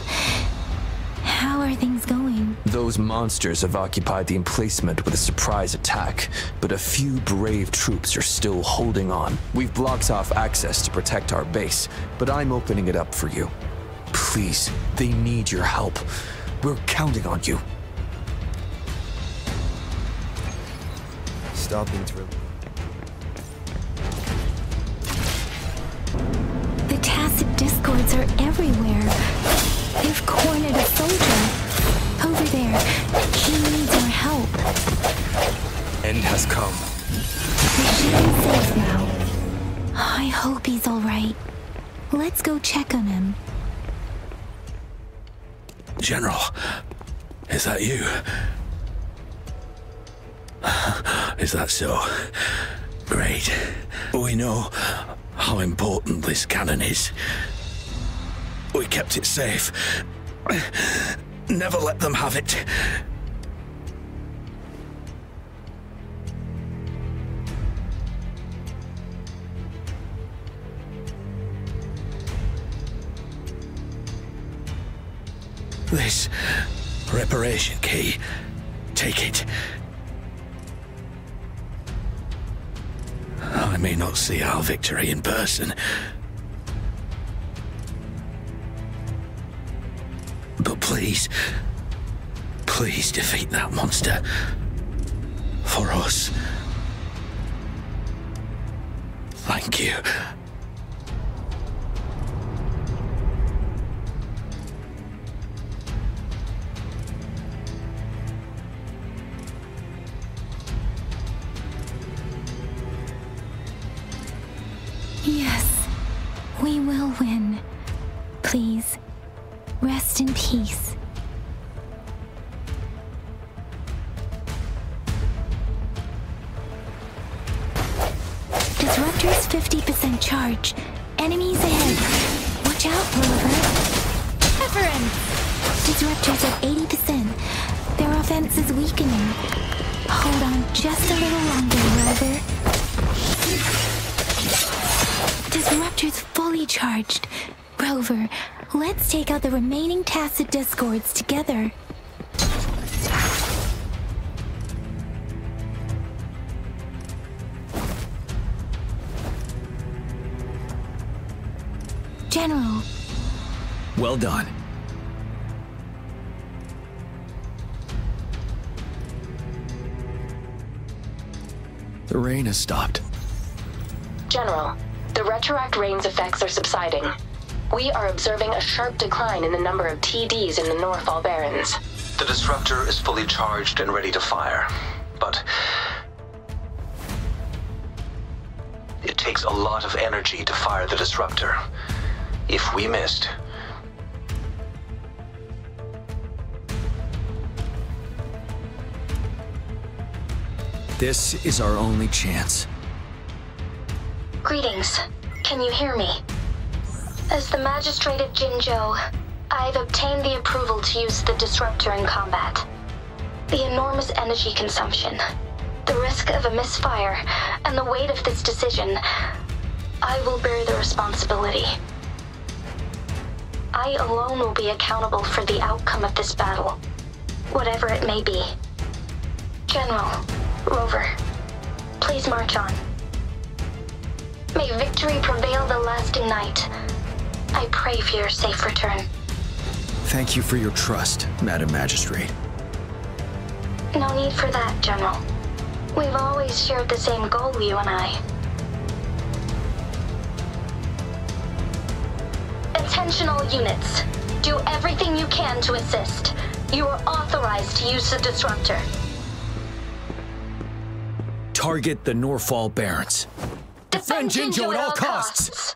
How are things going? Those monsters have occupied the emplacement with a surprise attack, but a few brave troops are still holding on. We've blocked off access to protect our base, but I'm opening it up for you. Please, they need your help. We're counting on you. Stop being thrilled. The tacit discords are everywhere. They've cornered a soldier. Over there. He needs our help. End has come. The Shan say I hope he's all right. Let's go check on him. General, is that you? Is that so? Great. We know how important this cannon is. We kept it safe. Never let them have it. This reparation key. Take it. I may not see our victory in person, but please defeat that monster. For us. Thank you. Yes, we will win. Please, rest in peace. Disruptor's 50% charge. Enemies ahead. Watch out, Rover. Reference! Disruptor's at 80%. Their offense is weakening. Hold on just a little longer, Rover. Disruptor's fully charged. Rover, let's take out the remaining tacit discords together. General. Well done. The rain has stopped. General, the retroact rain's effects are subsiding. We are observing a sharp decline in the number of TDs in the Northall Barrens. The disruptor is fully charged and ready to fire, but it takes a lot of energy to fire the disruptor. If we missed, this is our only chance. Greetings. Can you hear me? As the Magistrate of Jinzhou, I've obtained the approval to use the disruptor in combat. The enormous energy consumption, the risk of a misfire, and the weight of this decision, I will bear the responsibility. I alone will be accountable for the outcome of this battle, whatever it may be. General, Rover, please march on. May victory prevail the lasting night. I pray for your safe return. Thank you for your trust, Madam Magistrate. No need for that, General. We've always shared the same goal, you and I. Attention all units. Do everything you can to assist. You are authorized to use the disruptor. Target the Northall Barrens. Defend Jinzhou at all costs!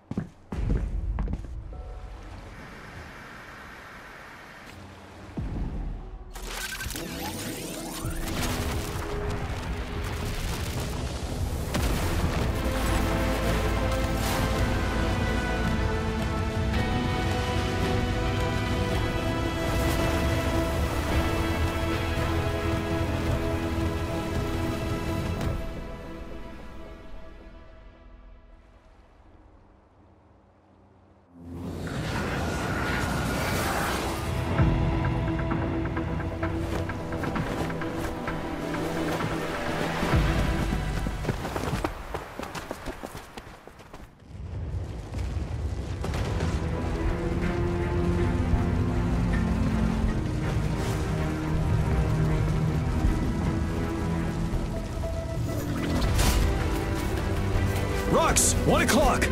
Rocks, 1 o'clock.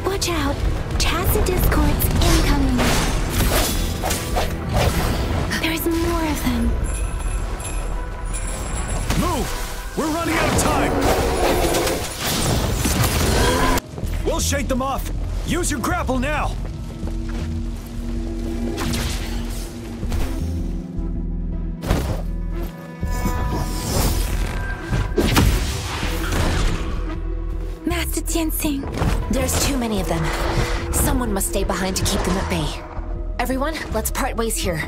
Watch out. Tacit discords incoming. There's more of them. Move! We're running out of time! shake them off! Use your grapple now! Master Jinsing. There's too many of them. Someone must stay behind to keep them at bay. Everyone, let's part ways here.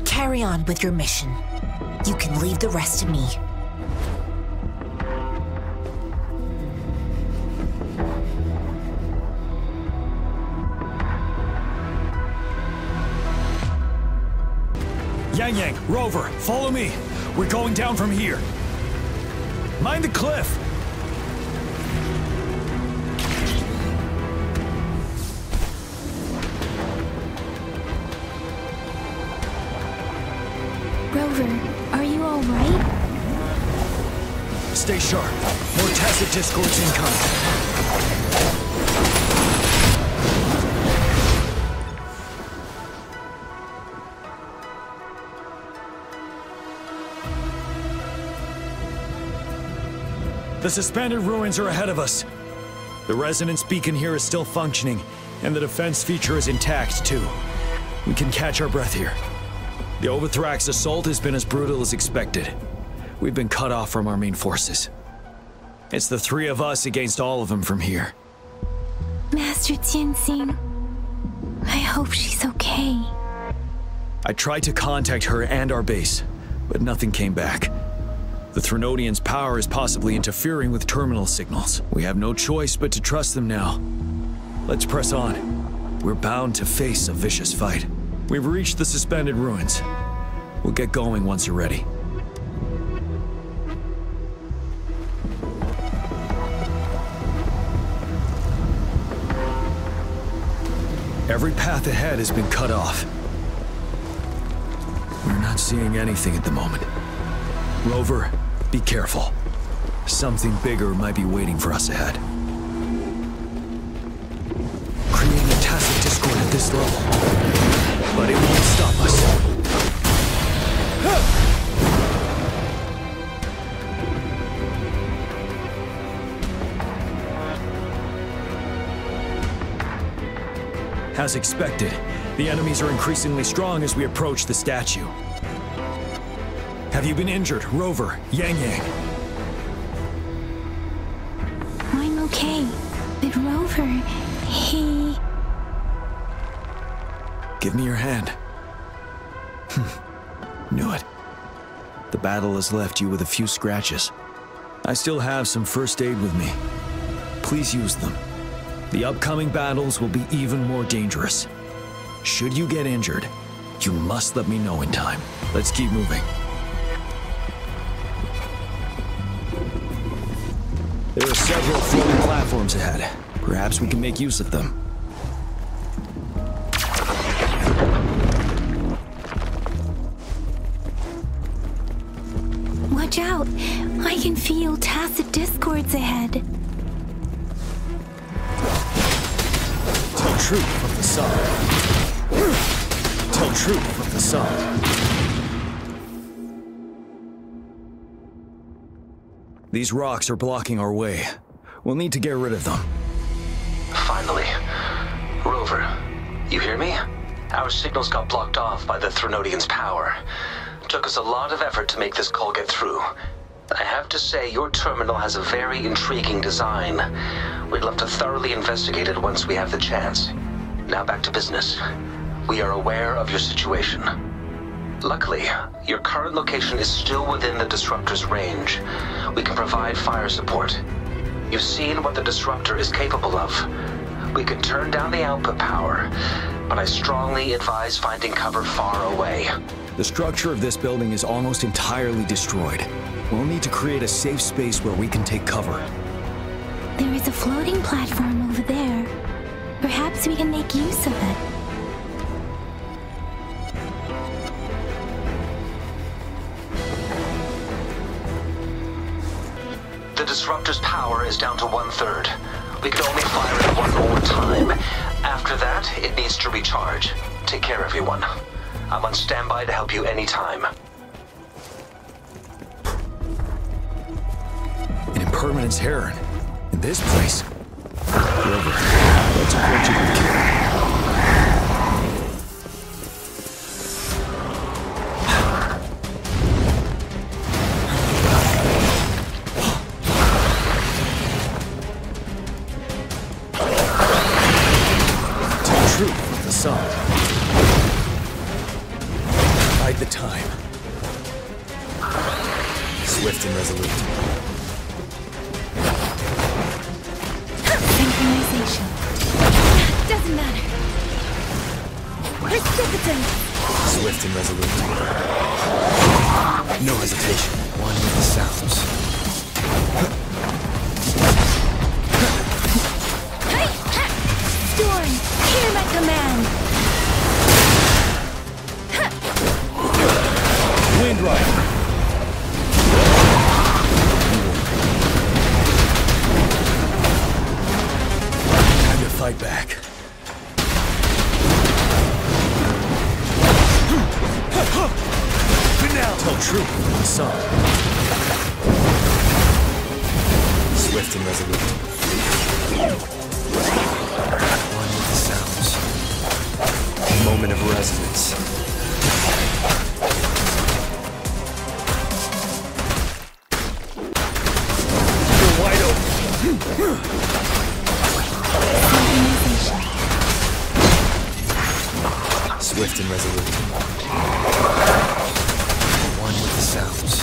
Carry on with your mission. You can leave the rest to me. Yangyang, Rover, follow me. We're going down from here. Mind the cliff. Rover, are you all right? Stay sharp. More tacit discords incoming. The suspended ruins are ahead of us. The resonance beacon here is still functioning, and the defense feature is intact, too. We can catch our breath here. The Overthrax assault has been as brutal as expected. We've been cut off from our main forces. It's the three of us against all of them from here. Master Jinsing, I hope she's okay. I tried to contact her and our base, but nothing came back. The Threnodians' power is possibly interfering with terminal signals. We have no choice but to trust them now. Let's press on. We're bound to face a vicious fight. We've reached the suspended ruins. We'll get going once you're ready. Every path ahead has been cut off. We're not seeing anything at the moment. Rover, be careful. Something bigger might be waiting for us ahead. Creating a tacit discord at this level. But it won't stop us. As expected, the enemies are increasingly strong as we approach the statue. Have you been injured, Rover, Yangyang? I'm okay, but Rover, he... Give me your hand. Knew it. The battle has left you with a few scratches. I still have some first aid with me. Please use them. The upcoming battles will be even more dangerous. Should you get injured, you must let me know in time. Let's keep moving. There are several floating platforms ahead. Perhaps we can make use of them. Watch out! I can feel tacit discords ahead. Tell truth from the sun. Tell truth from the sun. These rocks are blocking our way. We'll need to get rid of them. Finally. Rover, you hear me? Our signals got blocked off by the Threnodians' power. Took us a lot of effort to make this call get through. I have to say, your terminal has a very intriguing design. We'd love to thoroughly investigate it once we have the chance. Now back to business. We are aware of your situation. Luckily, your current location is still within the Disruptor's range. We can provide fire support. You've seen what the Disruptor is capable of. We can turn down the output power, but I strongly advise finding cover far away. The structure of this building is almost entirely destroyed. We'll need to create a safe space where we can take cover. There is a floating platform over there. Perhaps we can make use of it. The Disruptor's power is down to 1/3. We can only fire it one more time. After that, it needs to recharge. Take care, everyone. I'm on standby to help you anytime. An impermanence heron. In this place. Rover, let's approach it with care. True, the sun. Bide the time. Swift and resolute. Synchronization. Doesn't matter. Precipitant. Swift and resolute. No hesitation. One with the sounds. Storm, hear my command. Wind Rider. Time to fight back. Good now. Tell truth with the sun. Swift and resolute. One with the sounds. A moment of resonance. You're wide open. Swift and resolute. One with the sounds.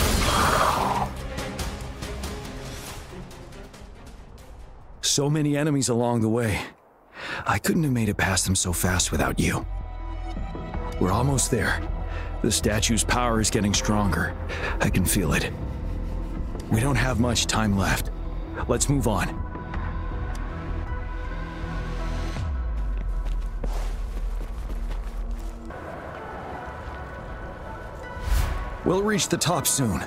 So many enemies along the way. I couldn't have made it past them so fast without you. We're almost there. The statue's power is getting stronger. I can feel it. We don't have much time left. Let's move on. We'll reach the top soon.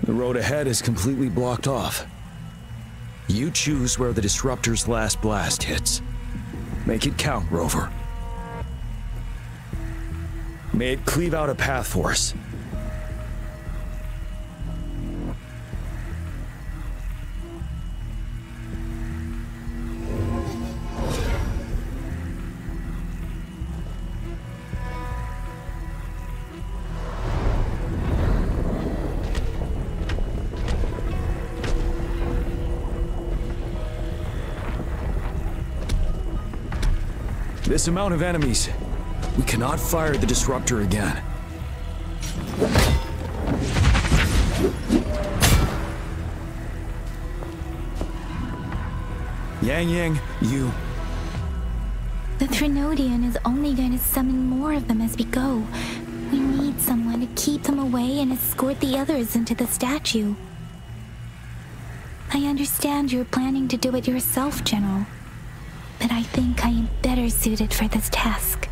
The road ahead is completely blocked off. You choose where the Disruptor's last blast hits. Make it count, Rover. May it cleave out a path for us. This amount of enemies, we cannot fire the Disruptor again. Yangyang, you... The Trinodian is only going to summon more of them as we go. We need someone to keep them away and escort the others into the statue. I understand you're planning to do it yourself, General. But I think I am better suited for this task.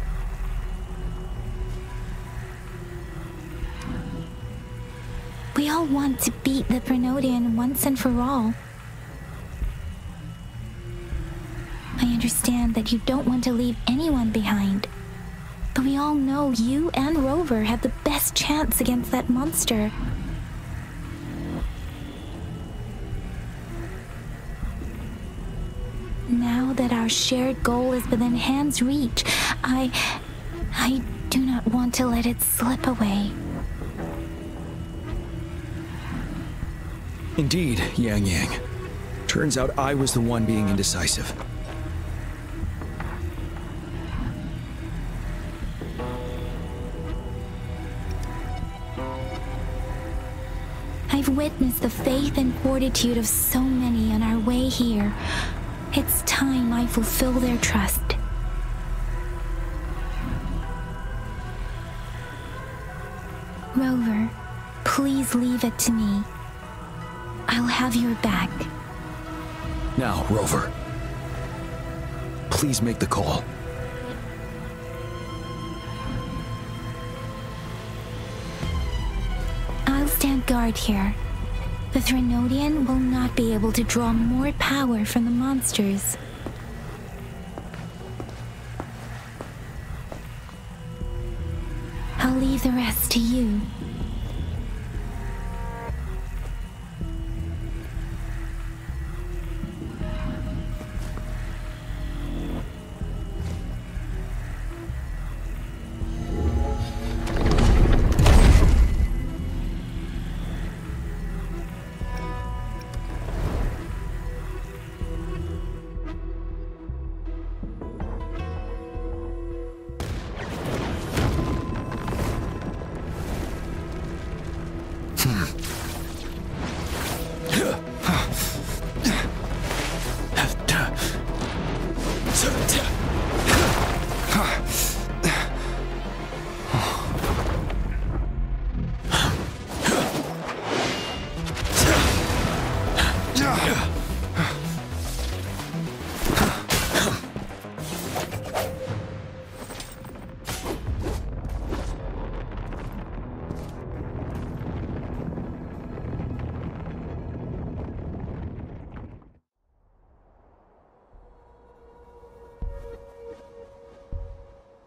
We all want to beat the Trinodian once and for all. I understand that you don't want to leave anyone behind. But we all know you and Rover have the best chance against that monster. Now that our shared goal is within hand's reach, I do not want to let it slip away. Indeed, Yangyang. Turns out I was the one being indecisive. I've witnessed the faith and fortitude of so many on our way here. It's time I fulfill their trust. Rover, please leave it to me. I'll have your back. Now, Rover. Please make the call. I'll stand guard here. the Threnodian will not be able to draw more power from the monsters. I'll leave the rest to you.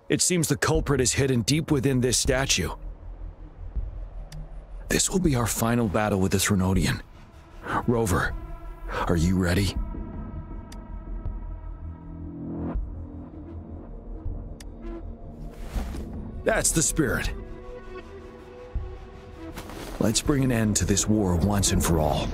It seems the culprit is hidden deep within this statue. This will be our final battle with the Threnodian. Rover, are you ready? That's the spirit. Let's bring an end to this war once and for all.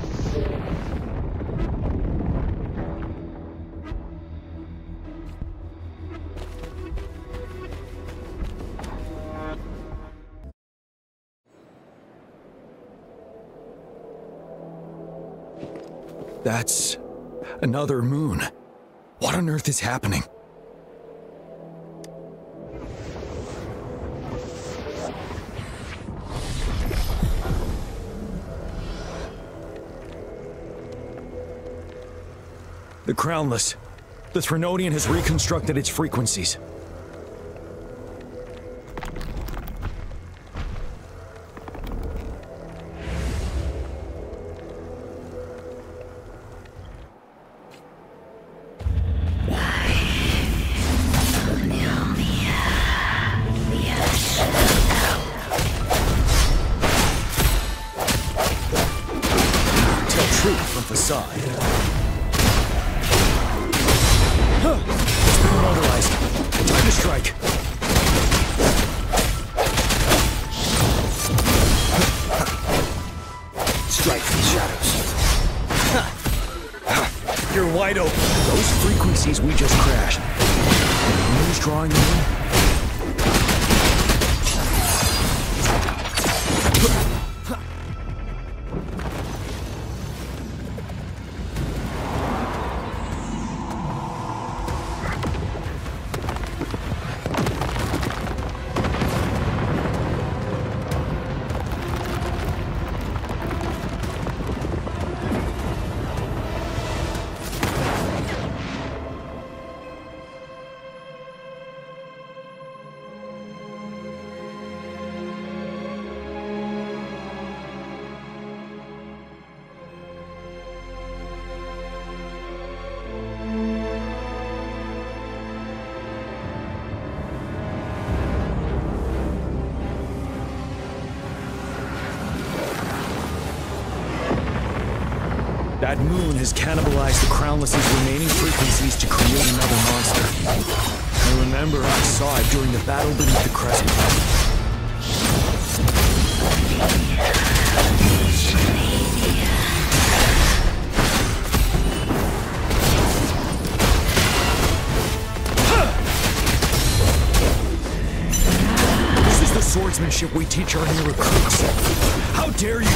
That's another moon. What on earth is happening? The Crownless. The Threnodian has reconstructed its frequencies. That moon has cannibalized the Crownless's remaining frequencies to create another monster. I remember I saw it during the battle beneath the crescent. This is the swordsmanship we teach our new recruits. How dare you!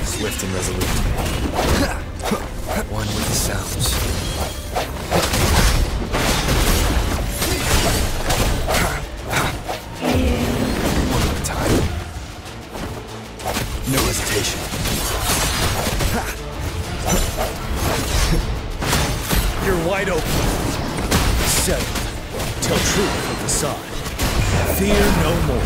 Swift and resolute. One with the sounds. One at a time. No hesitation. You're wide open. Settled. Tell truth from the side. Fear no more.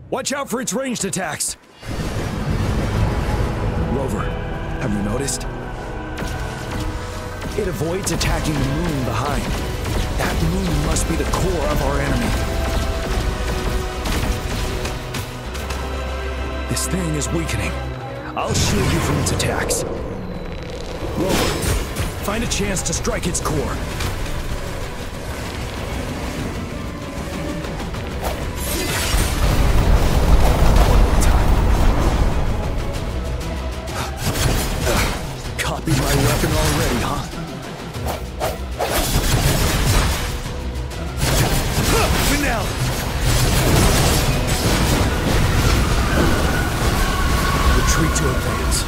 Watch out for its ranged attacks! Rover, have you noticed? It avoids attacking the moon behind. That moon must be the core of our enemy. This thing is weakening. I'll shield you from its attacks. Rover, find a chance to strike its core. Copied my weapon already, huh? Now! Retreat to advance.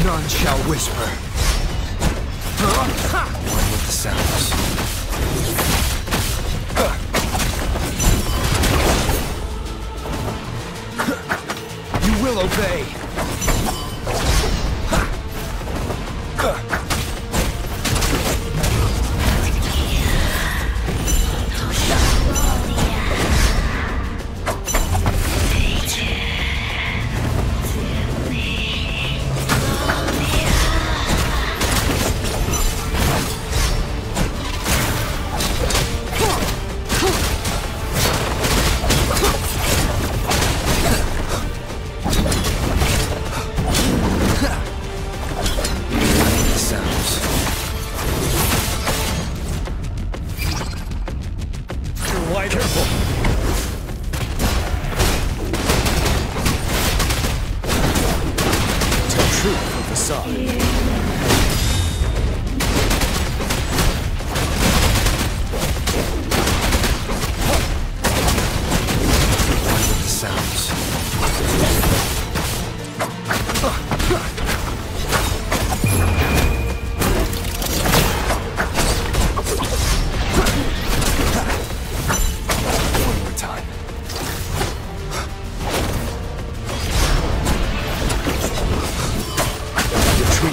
None shall whisper. One with the sounds. You will obey.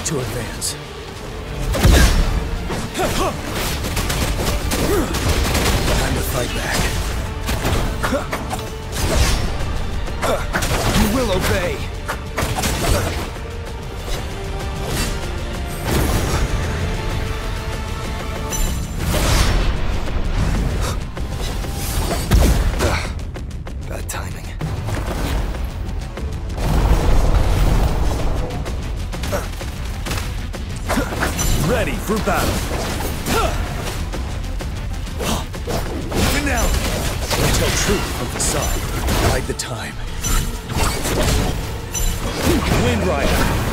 To advance. Time to fight back. You will obey. ready for battle. Finale. Tell truth from facade. Bide the time. Wind Rider.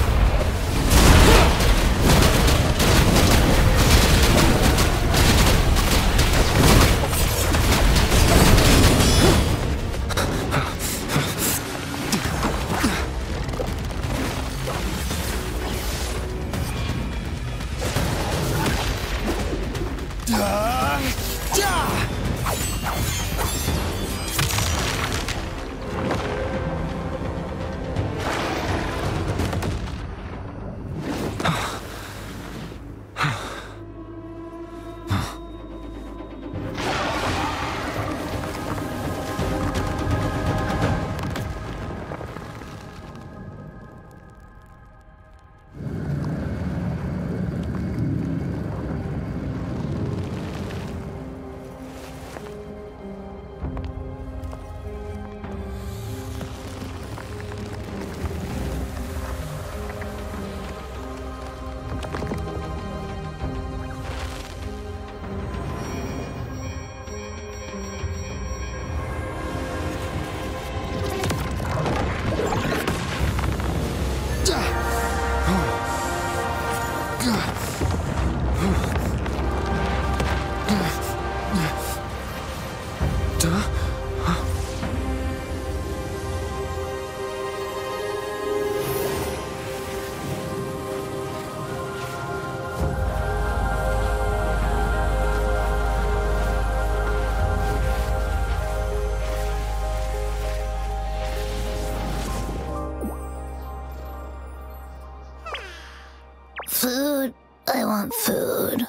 Food. I want food.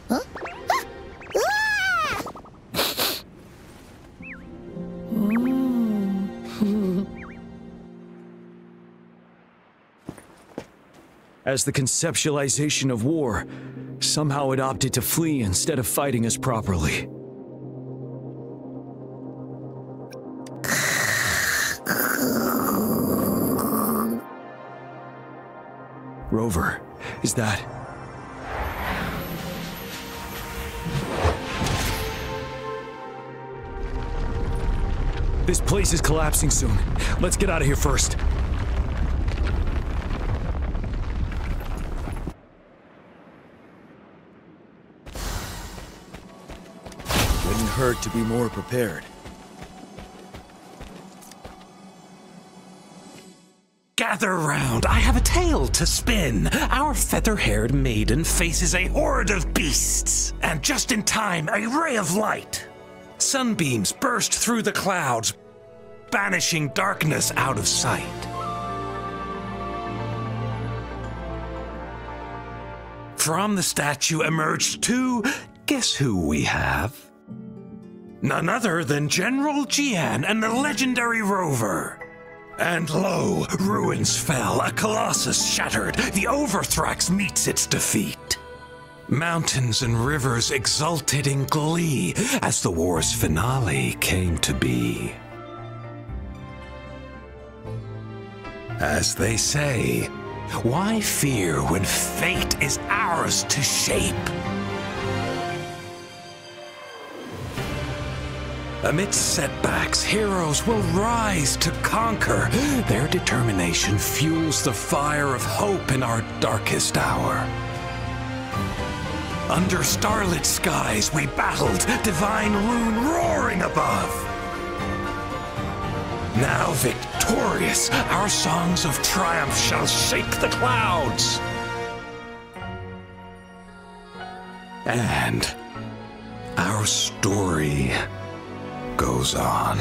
Huh? As the conceptualization of war, somehow it opted to flee instead of fighting us properly. Rover, is that... This place is collapsing soon. Let's get out of here first. Wouldn't hurt to be more prepared. Gather round, I have a tale to spin. Our feather-haired maiden faces a horde of beasts. And just in time, a ray of light. Sunbeams burst through the clouds, banishing darkness out of sight. From the statue emerged two, guess who we have? None other than General Jian and the legendary Rover. And lo, ruins fell, a colossus shattered, the Overthrax meets its defeat. Mountains and rivers exulted in glee as the war's finale came to be. As they say, why fear when fate is ours to shape? Amidst setbacks, heroes will rise to conquer. Their determination fuels the fire of hope in our darkest hour. Under starlit skies we battled, divine rune roaring above. Now victorious, our songs of triumph shall shake the clouds. And our story goes on.